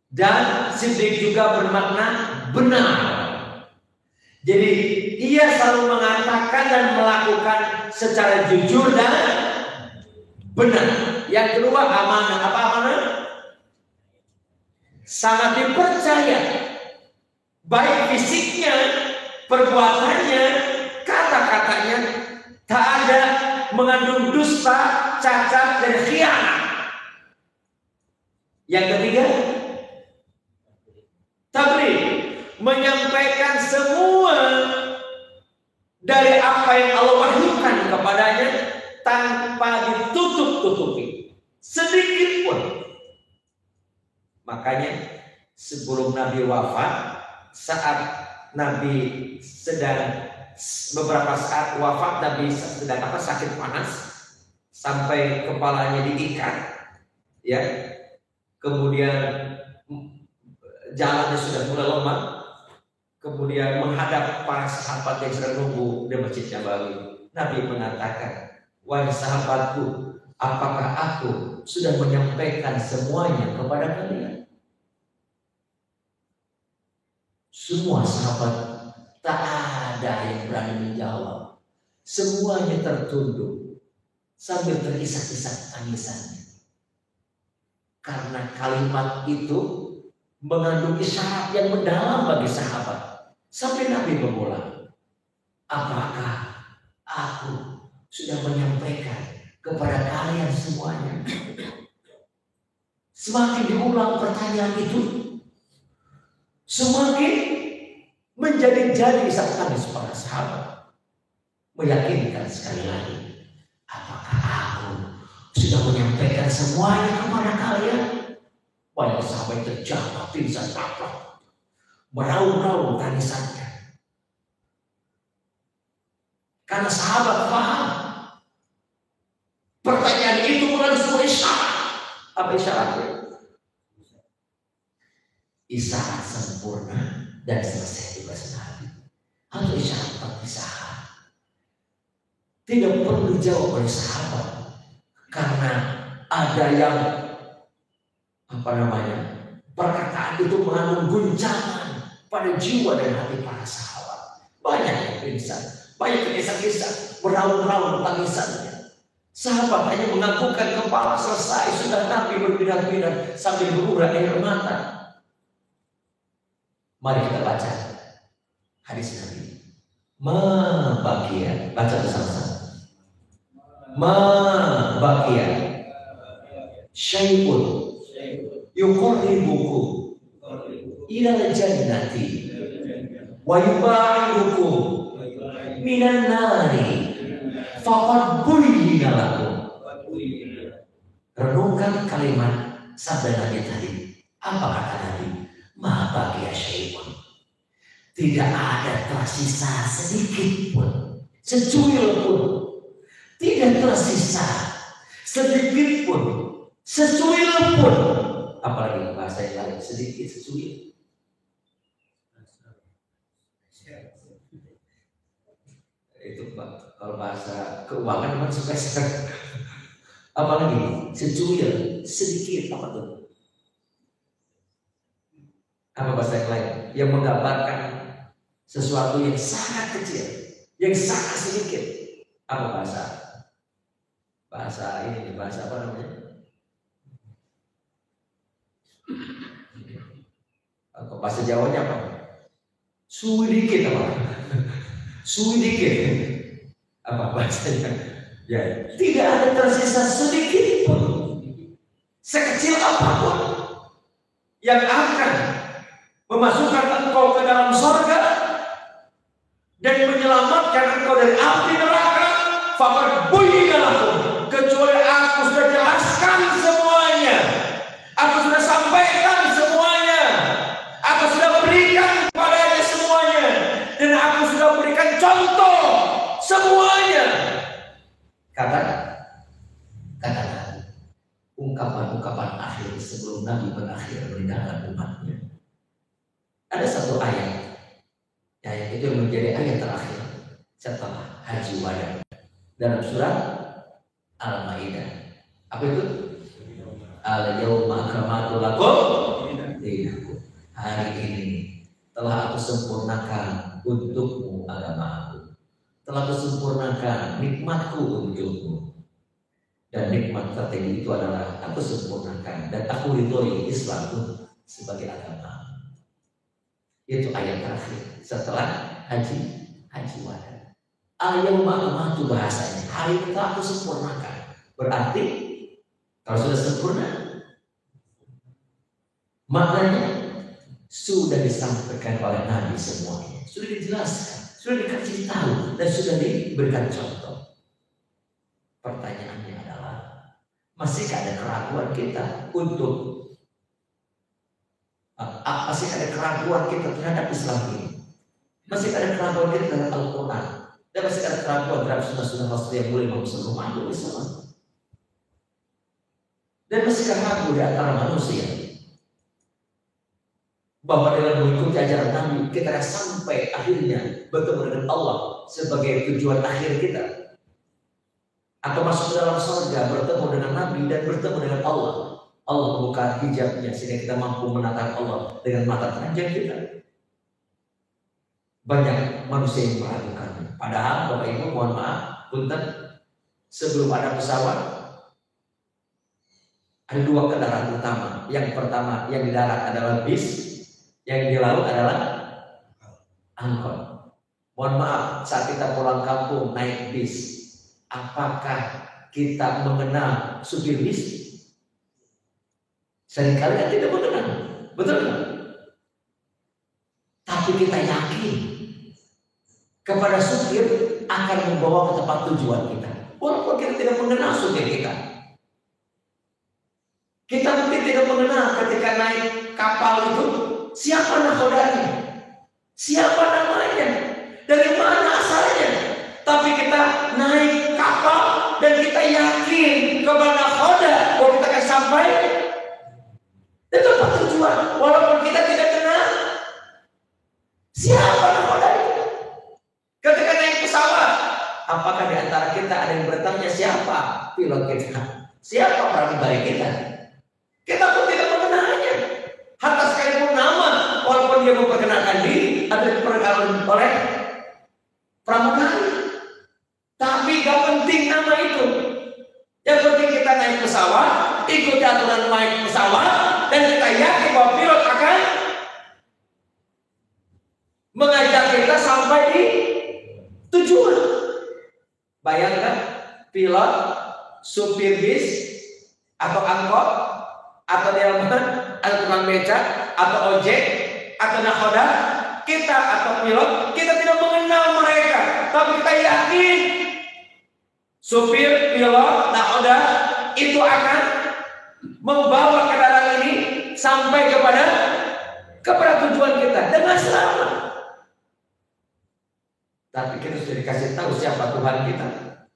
Dan siddiq juga bermakna benar. Jadi ia selalu mengatakan dan melakukan secara jujur dan benar. Yang kedua, amanah. Apa amanah? Sangat dipercaya, baik fisiknya, perbuatannya, kata-katanya, tak ada mengandung dusta, cacat, dan khianat. Yang ketiga, tabligh, menyampaikan semua dari apa yang Allah wahyukan kepadanya tanpa ditutup-tutupi sedikit pun. Makanya sebelum Nabi wafat, saat Nabi sedang beberapa saat wafat, Nabi sedang sakit panas sampai kepalanya diikat, ya. kemudian jalannya sudah mulai lemah, kemudian menghadap para sahabat yang sedang nunggu di Masjid Nabawi. Nabi mengatakan, wahai sahabatku, apakah aku sudah menyampaikan semuanya kepada kalian? Semua sahabat tak ada yang berani menjawab. Semuanya tertunduk sambil terisak-isak tangisannya. Karena kalimat itu mengandung isyarat yang mendalam bagi sahabat. Sampai Nabi mengulang, apakah aku sudah menyampaikan kepada kalian semuanya? Semakin diulang pertanyaan itu, semakin menjadi-jadi isak tangis para sahabat. Meyakinkan sekali lagi, apakah aku sudah menyampaikan semuanya kepada kalian? Banyak sahabat terjatuh pingsan taplak, meraung-raung tangisannya. Karena sahabat paham pertanyaan itu mengandung sebuah isyarat. Apa isyaratnya? Isyarat sempurna dan selesai tugas Nabi, atau isyarat perpisahan. Tidak perlu dijawab oleh sahabat karena ada yang perkataan itu mengandung guncangan pada jiwa dan hati para sahabat. Banyak yang pingsan, banyak kisah-kisah beraung-raung tangisannya. Sahabat hanya menganggukkan kepala, selesai sudah. Nabi berpindah-pindah sambil berurai air mata. Mari kita baca hadis Nabi. Ma baqiya, baca bersama-sama. Ma baqiya syai'un yuqarribukum ilal jannati wa yubaidukum minan nari faqad buyyina lakum. Renungkan kalimat sabda Nabi tadi. Apa kata Nabi? Ma baqiya syai'un, tidak ada tersisa sedikit pun, secuil pun. Tidak tersisa sedikit pun, secuil pun. Apalagi bahasa yang lain, sedikit, secuil. Itu kalau bahasa keuangan memang suka sekali. Apalagi secuil, sedikit, apa tuh? Apa bahasa yang lain? Yang menggambarkan sesuatu yang sangat kecil, yang sangat sedikit. Apa bahasa? Bahasa ini, bahasa apa namanya? Bahasa Jawanya apa? Suwi dikit apa? Suwi dikit. Apa bahasanya? Ya, tidak ada tersisa sedikit pun, sekecil apapun yang akan memasukkan engkau ke dalam surga dan menyelamatkan engkau dari api neraka. Faqad buyyina lakum, kecuali aku sudah jelaskan semuanya, aku sudah sampaikan semuanya, aku sudah berikan kepadanya semuanya, dan aku sudah berikan contoh semuanya. Kata Nabi, ungkapan-ungkapan akhir sebelum Nabi berakhir meninggalkan umatnya. Ada satu ayat itu yang menjadi ayat terakhir setelah haji wada dalam surat Al-Maidah. Apa itu? Al-yawma akmaltu lakum dinakum. Hari ini telah aku sempurnakan untukmu agamaku, telah aku sempurnakan nikmatku untukmu. Dan nikmat tertinggi itu adalah aku sempurnakan dan aku ridhoi Islam sebagai agama. Itu ayat terakhir setelah haji wada. Al-yawma akmaltu bahasanya, hari ini aku sempurnakan. Berarti kalau sudah sempurna, maknanya sudah disampaikan oleh Nabi semuanya, sudah dijelaskan, sudah dikasih tahu, dan sudah diberikan contoh. Pertanyaannya adalah, masih ada keraguan kita masih ada keraguan kita terhadap Islam ini? Masih ada keraguan kita terhadap Al-Quran? Dan masih ada keraguan terhadap sunnah-sunnah Rasul yang mulia Muhammad sallallahu alaihi wasallam? Dan masih ragu di antara manusia bahwa dengan mengikuti ajaran Nabi kita akan sampai akhirnya bertemu dengan Allah sebagai tujuan akhir kita, atau masuk ke dalam surga bertemu dengan Nabi dan bertemu dengan Allah. Allah membuka hijabnya sehingga kita mampu menatap Allah dengan mata telanjang kita. Banyak manusia yang meragukan. Padahal Bapak Ibu mohon maaf, punten, sebelum ada pesawat ada dua kendaraan utama. Yang pertama yang di darat adalah bis, yang di laut adalah angkot. Mohon maaf, saat kita pulang kampung naik bis, apakah kita mengenal supir bis? Seringkali kan tidak mengenal, betul kan? Tapi kita yakin kepada supir akan membawa ke tempat tujuan kita, walaupun kita tidak mengenal supir kita. Kita mungkin tidak mengenal ketika naik kapal itu siapa nakodanya, siapa namanya, dari mana asalnya. Tapi kita naik kapal dan kita yakin kepada nakoda bahwa kita akan sampai di tempat tujuan, walaupun kita tidak kenal siapa nakoda itu. Ketika naik pesawat, apakah di antara kita ada yang bertanya siapa pilot kita, siapa pramugari kita? Kita pun tidak mengenalnya. Hatta sekalipun nama, walaupun dia memperkenalkan diri atau diperkenalkan oleh pramugari, tapi gak penting nama itu. Yang penting kita naik pesawat, ikuti aturan naik pesawat, dan kita yakin bahwa pilot akan mengajak kita sampai di tujuan. Bayangkan pilot, supir bis atau angkot, atau delman, atau tukang beca, atau ojek, atau nakoda, kita atau pilot, kita tidak mengenal mereka, tapi kita yakin supir, pilot, nakoda itu akan membawa kendaraan ini sampai kepada tujuan kita dengan selamat. Tapi kita sudah dikasih tahu siapa Tuhan kita,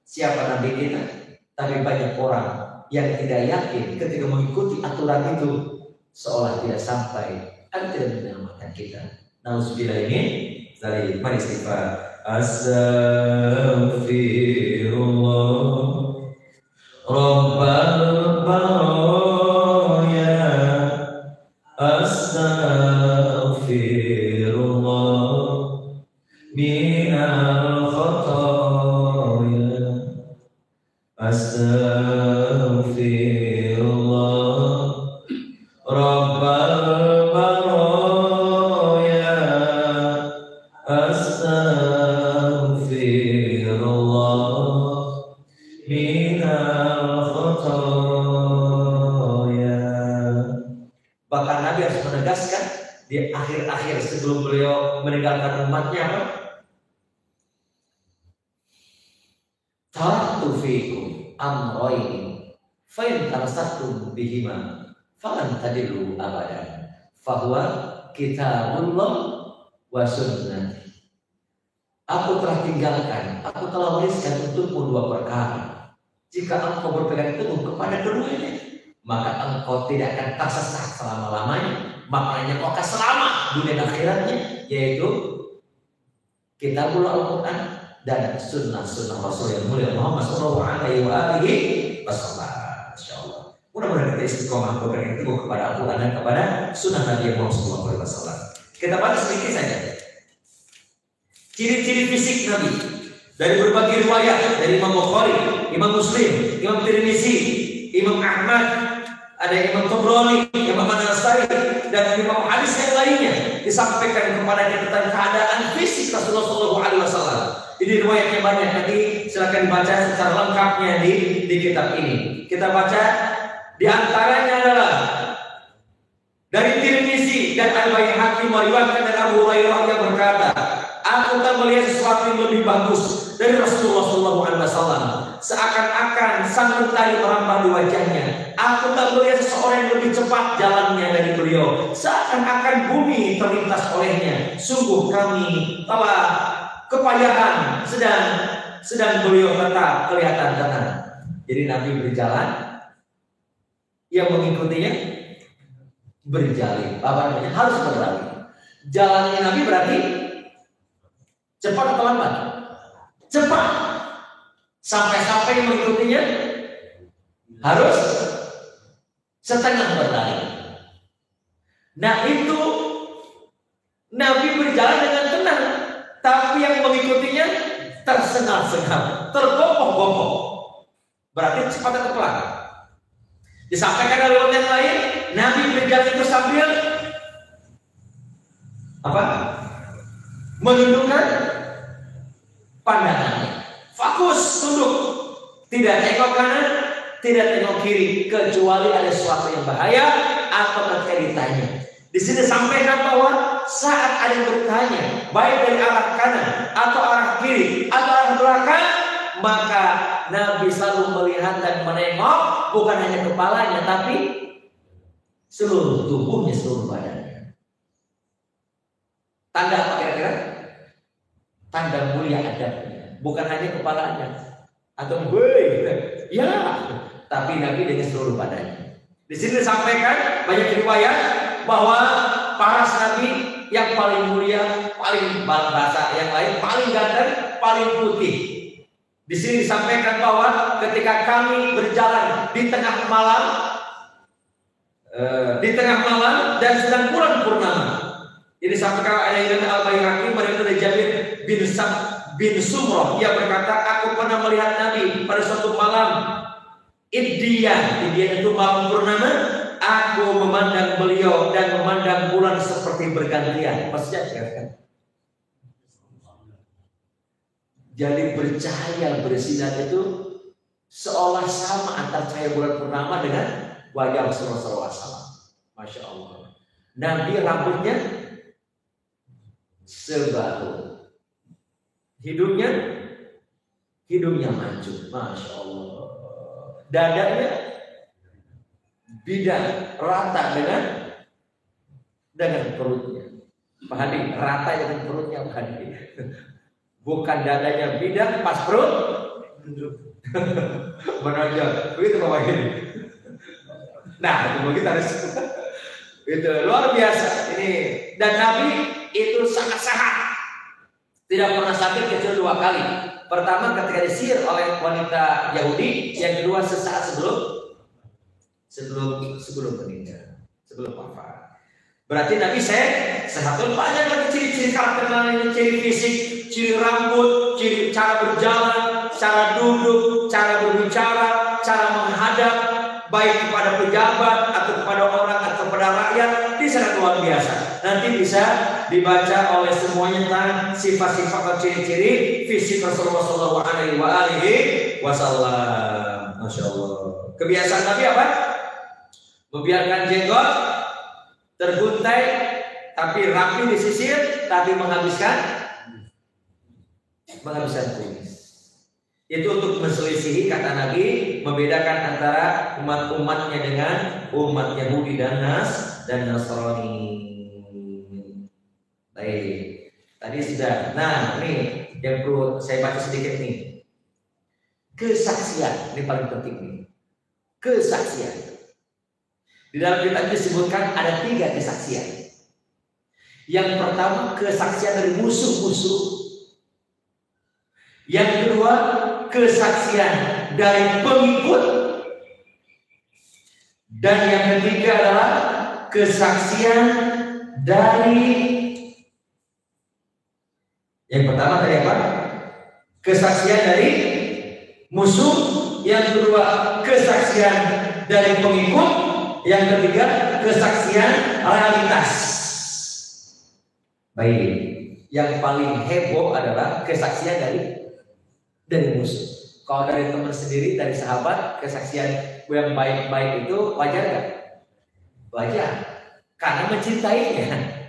siapa Nabi kita, tapi banyak orang yang tidak yakin ketika mengikuti aturan itu, seolah tidak sampai dan tidak menyelamatkan kita. Nauzubillah ini dari mari istighfar. Astaghfirullah Rabbal baraya, astaghfirullah minal khataya, astaghfirullah Rabbal baraya, astaghfirullah minal khataya. Bahkan Nabi harus menegaskan di akhir-akhir sebelum beliau meninggalkan umatnya, taraktu fiikum amrayni fa in tamassaktum bihima falan tadillu abadan fahuwa kitabullah wa sunnati. Aku telah tinggalkan, aku telah wariskan untukmu dua perkara. Jika engkau berpegang teguh kepada keduanya, maka engkau tidak akan tersesat selama-lamanya. Maknanya kau akan selamat dunia dan akhiratnya, yaitu kitabullah Al-Quran dan sunnah-sunnah Rasul yang mulia Muhammad SAW. Insyaallah. Mudah-mudahan kita istiqomah berpegang teguh kepada Al-Quran dan kepada sunnah Nabi Muhammad SAW. Kita bahas sedikit saja ciri-ciri fisik Nabi dari berbagai riwayat, dari Imam Bukhari, Imam Muslim, Imam Tirmizi, Imam Ahmad, ada Imam Tabrani, Imam An-Nasai, dan Imam hadis yang lainnya disampaikan kepada kita tentang keadaan fisik Rasulullah SAW. Ini riwayatnya banyak, nanti silakan dibaca secara lengkapnya di kitab ini. Kita baca di antaranya adalah dari Tirmizi dan Al-Baihaqi meriwayatkan dari Abu Hurairah yang berkata, aku tak melihat sesuatu yang lebih bagus dari Rasulullah SAW. Seakan-akan sang mentari merampas di wajahnya. Aku tak melihat seseorang yang lebih cepat jalannya dari beliau. Seakan-akan bumi terlintas olehnya. Sungguh kami telah kepayahan, sedang beliau tetap kelihatan tenang. Jadi Nabi berjalan yang mengikutinya berjalin. Apa namanya? Harus berlari. Jalannya Nabi berarti cepat atau lambat? Cepat. Sampai-sampai yang mengikutinya harus setengah berlari. Nah itu Nabi berjalan dengan tenang, tapi yang mengikutinya tersengal-sengal, tergopoh-gopoh. Berarti cepat atau pelan? Disampaikan dalam yang lain, Nabi berjalan itu sambil apa? Menundukkan pandangannya. Fokus, tunduk. Tidak tengok kanan, tidak tengok kiri, kecuali ada sesuatu yang bahaya atau ketika ditanya. Di sini sampaikan bahwa saat ada yang bertanya, baik dari arah kanan atau arah kiri atau arah belakang, maka Nabi selalu melihat dan menengok bukan hanya kepalanya, tapi seluruh tubuhnya, seluruh badannya. Tanda apa kira-kira? Tanda mulia adabnya, bukan hanya kepalanya atau ya, tapi Nabi dengan seluruh badannya. Di sini disampaikan banyak riwayat bahwa para Nabi yang paling mulia, paling bahasa yang lain, paling ganteng, paling putih. Di sini disampaikan bahwa ketika kami berjalan di tengah malam, dan sedang bulan purnama. Ini disampaikan oleh Imam Al-Baihaqi dari Jabir bin Sumroh. Ia berkata, aku pernah melihat Nabi pada suatu malam Iddiyan itu malam purnama. Aku memandang beliau dan memandang bulan seperti bergantian. Maksudnya kan? Jadi bercahaya bersinar itu seolah sama antara cahaya bulan purnama dengan wajah Rasulullah SAW. Masya Allah. Nabi rambutnya sebahu, hidungnya mancung. Masya Allah. Dadanya bidang rata dengan perutnya. Pak Hadi, rata dengan perutnya Pak Hadi. Bukan dadanya bidang pas perut menonjol. Begitu Pak Hadi. Nah, itu kita harus itu luar biasa ini. Dan Nabi itu sangat sehat. Tidak pernah sakit kecuali 2 kali. Pertama ketika disihir oleh wanita Yahudi, yang kedua sesaat sebelum meninggal, sebelum wafat. Berarti Nabi sehat. Banyak lagi ciri-ciri karakternya, ciri fisik, ciri rambut, ciri cara berjalan, cara duduk, cara berbicara, cara menghadap, baik kepada pejabat atau kepada orang atau kepada rakyat, ini sangat luar biasa. Nanti bisa dibaca oleh semuanya tentang sifat-sifat atau ciri-ciri fisik Rasulullah SAW. Masya Allah. Kebiasaan Nabi apa? Membiarkan jenggot terguntai, tapi rapi disisir, tapi menghabiskan kumis. Itu untuk menselisihi, kata Nabi, membedakan antara umat-umatnya dengan umat Yahudi dan Nasrani. Baik, tadi sudah. Nah, ini yang perlu saya baca sedikit nih. Kesaksian, ini paling penting nih. Kesaksian. Di dalam kitab disebutkan ada 3 kesaksian. Yang pertama, kesaksian dari musuh-musuh. Yang kedua, kesaksian dari pengikut. Dan yang ketiga adalah kesaksian dari, yang pertama tadi apa? Kesaksian dari musuh. Yang kedua, kesaksian dari pengikut. Yang ketiga, kesaksian realitas. Baik, yang paling heboh adalah kesaksian dari musuh. Kalau dari teman sendiri, dari sahabat, kesaksian yang baik-baik itu wajar nggak? Wajar, karena mencintainya.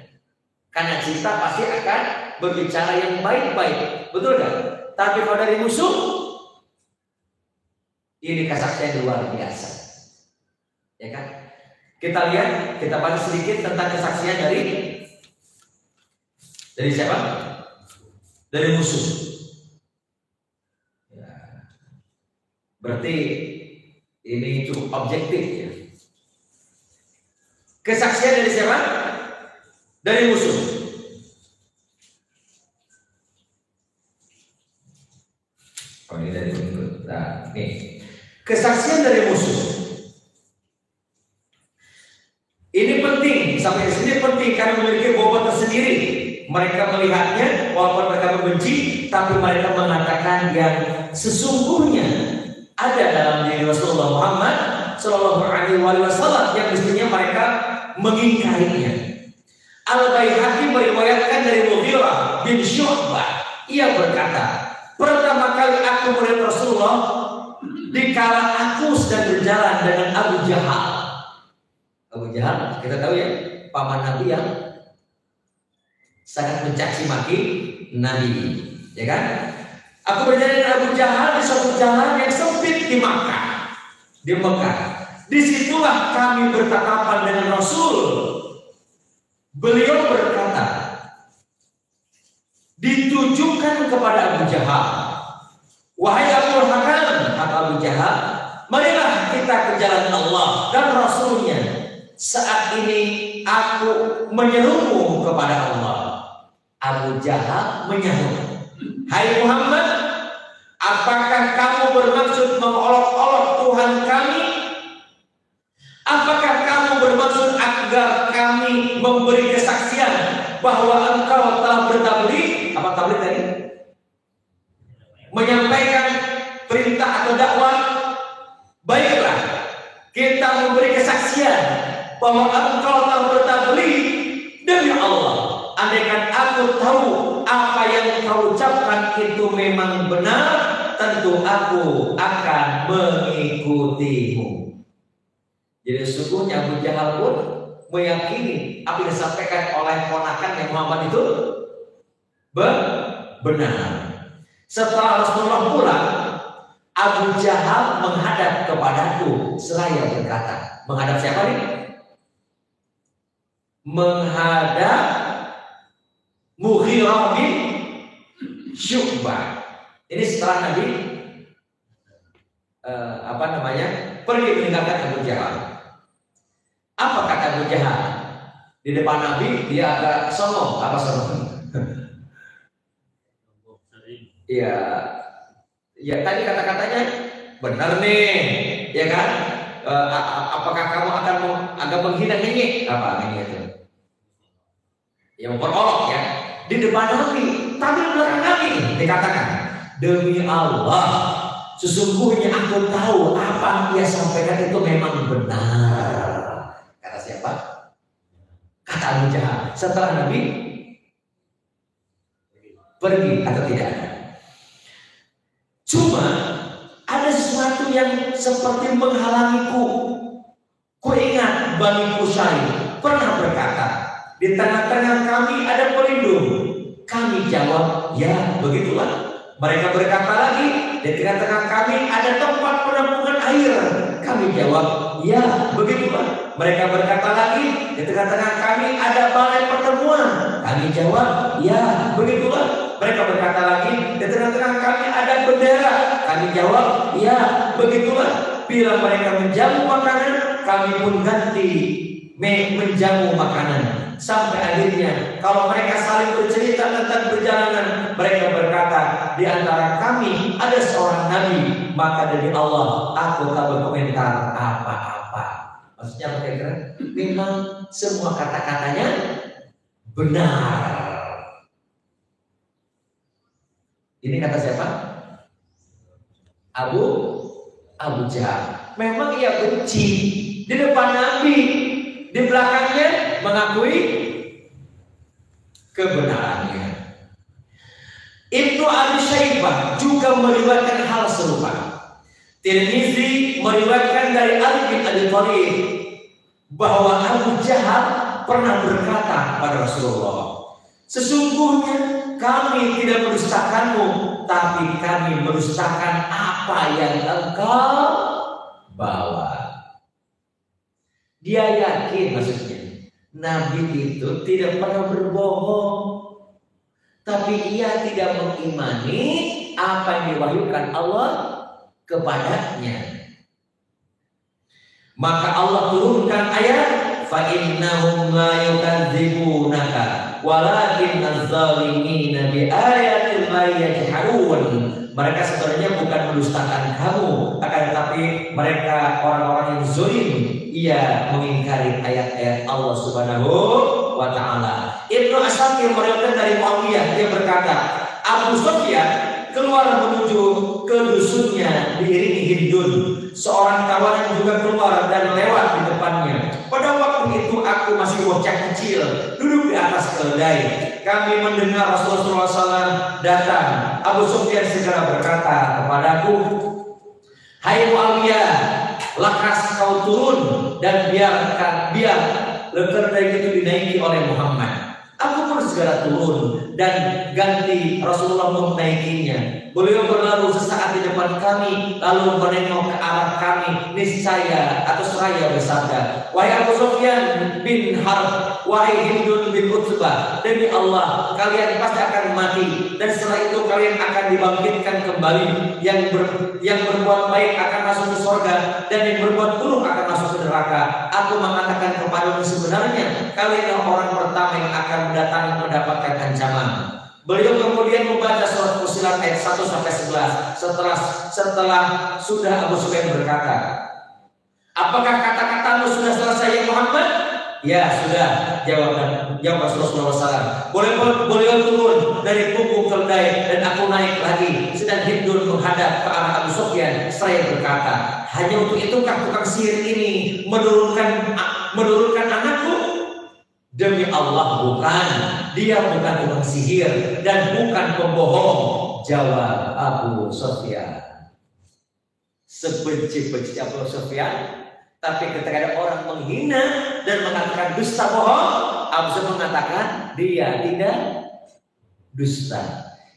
Karena cinta pasti akan berbicara yang baik-baik, betul nggak? Tapi kalau dari musuh, ini kesaksian luar biasa, ya kan? Kita lihat, kita bahas sedikit tentang kesaksian dari siapa? Dari musuh. Ya. Berarti ini cukup objektif ya. Kesaksian dari siapa? Dari musuh. Oh, ini dari pengikut. Nah, nih. Kesaksian dari musuh. Ini penting, sampai di sini penting karena memiliki bobot tersendiri. Mereka melihatnya walaupun mereka membenci, tapi mereka mengatakan yang sesungguhnya ada dalam diri Rasulullah Muhammad Shallallahu Alaihi Wasallam yang mestinya mereka mengingkarinya. Al-Baihaqi meriwayatkan dari Mughirah bin Syu'bah, ia berkata, pertama kali aku melihat Rasulullah dikala aku sedang berjalan dengan Abu Jahal. Abu Jahal kita tahu ya, paman Nabi yang sangat mencaci maki Nabi, ya kan? Aku berjalan dengan Abu Jahal di suatu jalan yang sempit di Makkah, di Mekah. Disitulah kami bertatapan dengan Rasul. Beliau berkata, ditujukan kepada Abu Jahal, wahai Abu Hakam, kata Abu Jahal, marilah kita ke jalan Allah dan Rasulnya. Saat ini aku menyerumu kepada Allah. Abu Jahal menyahut, hai Muhammad, apakah kamu bermaksud mengolok-olok Tuhan kami? Apakah kamu bermaksud agar kami memberi kesaksian bahwa engkau telah bertabligh? Apa tabligh tadi? Menyampaikan perintah atau dakwah. Baiklah, kita memberi kesaksian bahwa engkau telah bertabligh demi Allah. Andaikan aku tahu apa yang kau ucapkan itu memang benar, tentu aku akan mengikutimu. Jadi sesungguhnya Abu Jahal pun meyakini apa yang disampaikan oleh ponakan Muhammad itu benar. Setelah Rasulullah pulang, Abu Jahal menghadap kepadaku seraya berkata, menghadap siapa nih? Menghadap Mughirah bin Syu'bah. Ini setelah Nabi pergi meninggalkan Abu Jahal. Apa kata Abu Jahal? Di depan Nabi dia agak songong. Apa songong? Iya, ya tadi kata-katanya benar nih, ya kan? Apakah kamu akan agak menghina ngenyek? Apa ini itu? Yang memperolok ya. Di depan Nabi, tapi di belakang Nabi dikatakan, demi Allah, sesungguhnya aku tahu apa yang dia sampaikan itu memang benar. Kata siapa? Kata Abu Jahal. Setelah Nabi pergi atau tidak? Cuma ada sesuatu yang seperti menghalangiku. Ku ingat Bani Qusay pernah berkata, di tengah-tengah kami ada pelindung. Kami jawab, ya begitulah. Mereka berkata lagi, di tengah-tengah kami ada tempat penampungan air. Kami jawab, ya begitulah. Mereka berkata lagi, di tengah-tengah kami ada balai pertemuan. Kami jawab, ya begitulah. Mereka berkata lagi, di tengah-tengah kami ada bendera. Kami jawab, ya begitulah. Bila mereka menjamu makanan, kami pun ganti menjamu makanan. Sampai akhirnya kalau mereka saling bercerita tentang perjalanan, mereka berkata, di antara kami ada seorang nabi, maka dari Allah aku tak berkomentar apa-apa. Maksudnya apa kira-kira? Memang semua kata-katanya benar. Ini kata siapa? Abu Jahal. Memang ia benci di depan Nabi, di belakangnya mengakui kebenarannya. Ibnu Abi Syaibah juga meriwayatkan hal serupa. Tirmizi meriwayatkan dari Ali bin Abi Thalib bahwa Abu Jahal pernah berkata kepada Rasulullah, sesungguhnya kami tidak merusakanmu, tapi kami merusakan apa yang engkau bawa. Dia yakin, maksudnya Nabi itu tidak pernah berbohong, tapi ia tidak mengimani apa yang diwahyukan Allah kepadanya. Maka Allah turunkan ayat fa innahum la yukadzibunaka walakin az-zalimina bi ayatil lahi yajhadun. Mereka sebenarnya bukan mendustakan kamu, akan tetapi mereka orang-orang yang zalim, ia mengingkari ayat-ayat Allah Subhanahu wa taala. Ibnu Asakir meriwayatkan dari Muawiyah, dia berkata, Abu Sufyan keluar menuju ke dusunnya diiringi Hindun. Seorang kawan juga keluar dan lewat di depannya. Pada waktu itu aku masih bocah kecil, duduk di atas keledai. Kami mendengar Rasulullah SAW datang. Abu Sufyan segera berkata kepadaku, hai Muawiyah, lekas kau turun dan biar keledai itu dinaiki oleh Muhammad. Aku pun segera turun dan ganti Rasulullah menaikinya. Beliau berlalu sesaat di depan kami, lalu menengok ke arah kami. Niscaya atau seraya bersabda, wahai Abu Sufyan bin Harb, wahai Hindun bin Utbah, demi Allah kalian pasti akan mati dan setelah itu kalian akan dibangkitkan kembali. Yang berbuat baik akan masuk ke surga dan yang berbuat buruk akan masuk ke neraka. Aku mengatakan kepadamu sebenarnya kalian orang pertama yang akan mendapatkan ancaman. Beliau kemudian membaca surat Fussilat ayat 1 sampai 11. Setelah sudah Abu Sufyan berkata, apakah kata-katamu sudah selesai ya Muhammad? Ya sudah, jawab Rasulullah SAW. Beliau turun dari punggung keledai dan aku naik lagi. Sedang Hindun menghadap ke arah Abu Sufyan. Saya berkata, hanya untuk itukah tukang sihir ini menurunkan anakku? Demi Allah bukan. Dia bukan tukang sihir dan bukan pembohong, jawab Abu Sufyan. Sebenci-benci Abu Sufyan, tapi ketika ada orang menghina dan mengatakan dusta bohong, Abu Sufyan mengatakan dia tidak dusta.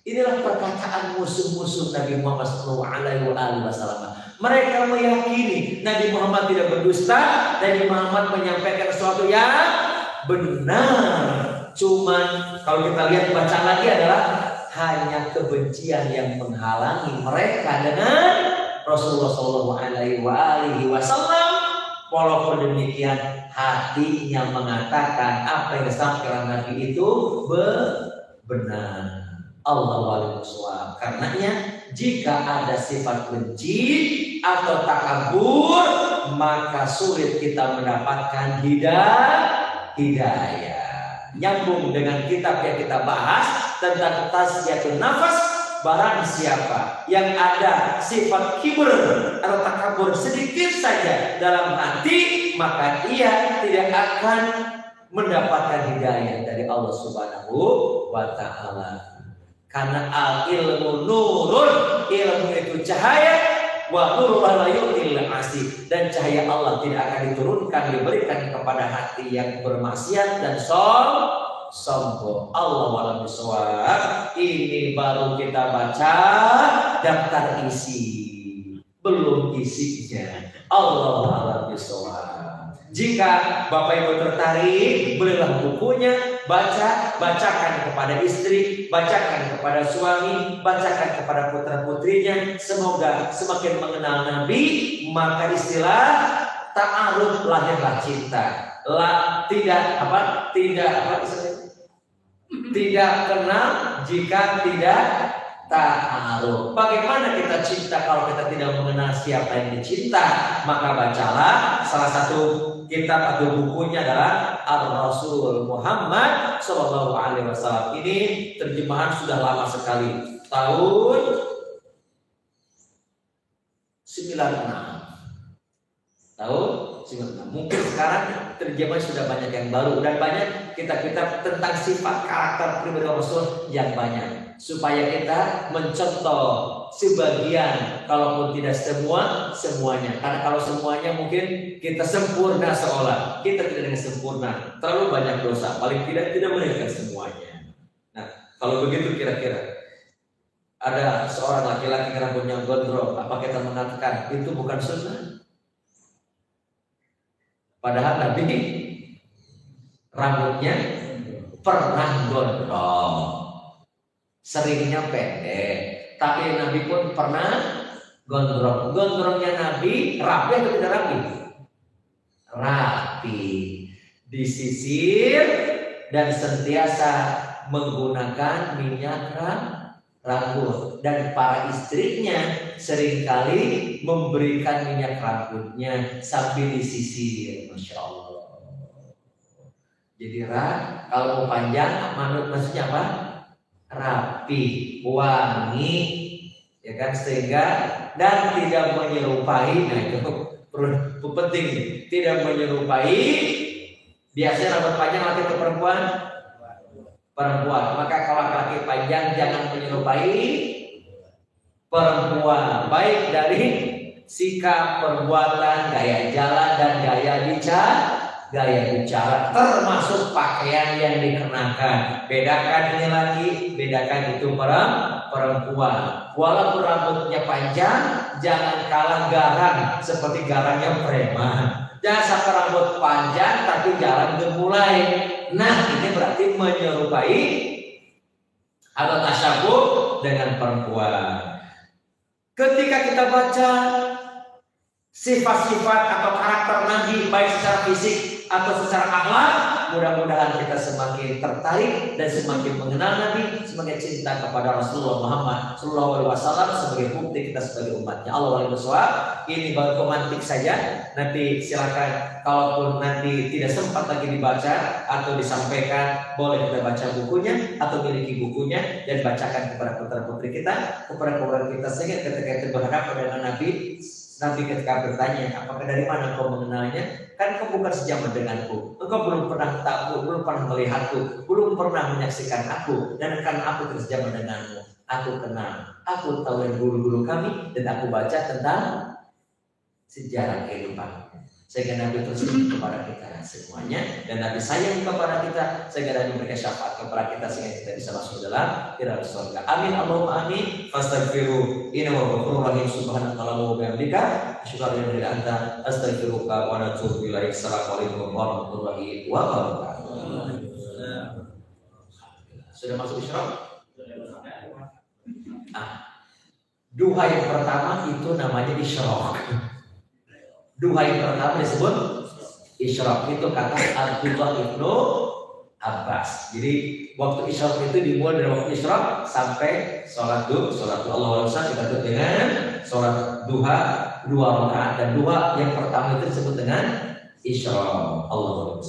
Inilah perkataan musuh-musuh Nabi Muhammad SAW. Mereka meyakini Nabi Muhammad tidak berdusta, Nabi Muhammad menyampaikan sesuatu yang benar. Cuman kalau kita lihat baca lagi adalah hanya kebencian yang menghalangi mereka dengan Rasulullah SAW. Walaupun demikian hatinya mengatakan apa yang disampaikan Nabi itu benar. Allah wa'alaikumsalam. Karenanya jika ada sifat benci atau takabur, maka sulit kita mendapatkan hidayah. Nyambung dengan kitab yang kita bahas tentang tasfiyatun nafas. Barang siapa yang ada sifat kibur atau takabur sedikit saja dalam hati, maka ia tidak akan mendapatkan hidayah dari Allah Subhanahu wa ta'ala. Karena al-ilmu nurun, ilmu itu cahaya, wa nurullah la yu'til asih, dan cahaya Allah tidak akan diturunkan, diberikan kepada hati yang bermaksiat dan sombong. Allah wa'lam bishawab. Ini baru kita baca daftar isi, belum isinya. Allah wa'lam bishawab. Jika Bapak Ibu tertarik, belilah bukunya, bacakan kepada istri, bacakan kepada suami, bacakan kepada putra-putrinya. Semoga semakin mengenal Nabi, maka istilah ta'aruf lahirlah cinta. Tidak kenal jika tidak ta'aruf. Bagaimana kita cinta kalau kita tidak mengenal siapa yang dicinta? Maka bacalah salah satu kitab atau bukunya adalah Ar-Rasul Muhammad SAW. Ini terjemahan sudah lama sekali, tahun 96. Mungkin sekarang terjemahan sudah banyak yang baru dan banyak kitab-kitab tentang sifat karakter pribadi Rasul yang banyak. Supaya kita mencontoh sebagian, kalaupun tidak semuanya. Karena kalau semuanya mungkin kita sempurna seolah kita tidak dengan sempurna, terlalu banyak dosa. Paling tidak menunjukkan semuanya. Nah, kalau begitu kira-kira ada seorang laki-laki rambutnya gondrong, apa kita mengatakan itu bukan sunnah? Padahal Nabi rambutnya pernah gondrong, seringnya pendek, tapi Nabi pun pernah gondrong. Gondrongnya Nabi rapi atau tidak rapi? Rapi. disisir dan sentiasa menggunakan minyak rambut, dan para istrinya seringkali memberikan minyak rambutnya sambil disisir. Masya Allah. Jadi kalau mau panjang, maksudnya apa? Rapi, wangi, ya kan, sehingga dan tidak menyerupai. Nah itu penting, tidak menyerupai. Biasanya rambut panjang laki atau perempuan? Perempuan. Maka kalau laki panjang jangan menyerupai perempuan, baik dari sikap, perbuatan, gaya jalan, dan gaya bicara, termasuk pakaian yang dikenakan. Bedakan ini laki, bedakan itu perempuan. Walaupun rambutnya panjang, jangan kalah garang seperti garangnya preman. Jangan sampai rambut panjang tapi jalan gemulai. Nah, ini berarti menyerupai atau tasyabuh dengan perempuan. Ketika kita baca sifat-sifat atau karakter Nabi, baik secara fisik atau secara akhlak, mudah-mudahan kita semakin tertarik dan semakin mengenal Nabi, semakin cinta kepada Rasulullah Muhammad SAW sebagai bukti kita sebagai umatnya. Allah wali bersuara. Ini baru pemantik saja. Nanti silakan, kalaupun nanti tidak sempat lagi dibaca atau disampaikan, boleh kita baca bukunya atau miliki bukunya dan bacakan kepada putra-putri kita, kepada keluarga kita, sehingga ketika kita berhadapan dengan Nabi ketika bertanya, apakah dari mana kau mengenalnya? Kan kau bukan sejaman denganku, engkau belum pernah tahu, belum pernah melihatku, belum pernah menyaksikan aku, dan karena aku tidak sejaman denganmu, aku kenal, aku tahu yang guru-guru kami, dan aku baca tentang sejarah kehidupan. Sehingga Nabi tersebut kepada kita semuanya, dan Nabi sayang kepada kita, sehingga Nabi memberikan syafaat kepada kita sehingga kita bisa masuk dalam surga. Amin Allahumma amin. Fastaghfiru innahu ghafurur rahim. Subhanallah wa bihamdika asyhadu an la ilaha illa anta astaghfiruka wa atubu ilaik. Assalamualaikum warahmatullahi wabarakatuh. Sudah masuk isyraq? Duha yang pertama itu namanya isyraq. Duha yang pertama disebut isyraq, itu kata Abdullah ibnu Abbas. Jadi waktu isyraq itu dimulai dari waktu isyraq sampai sholat Allah kita tutup dengan sholat duha 2 rakaat, dan duha yang pertama itu disebut dengan isyraq. Allah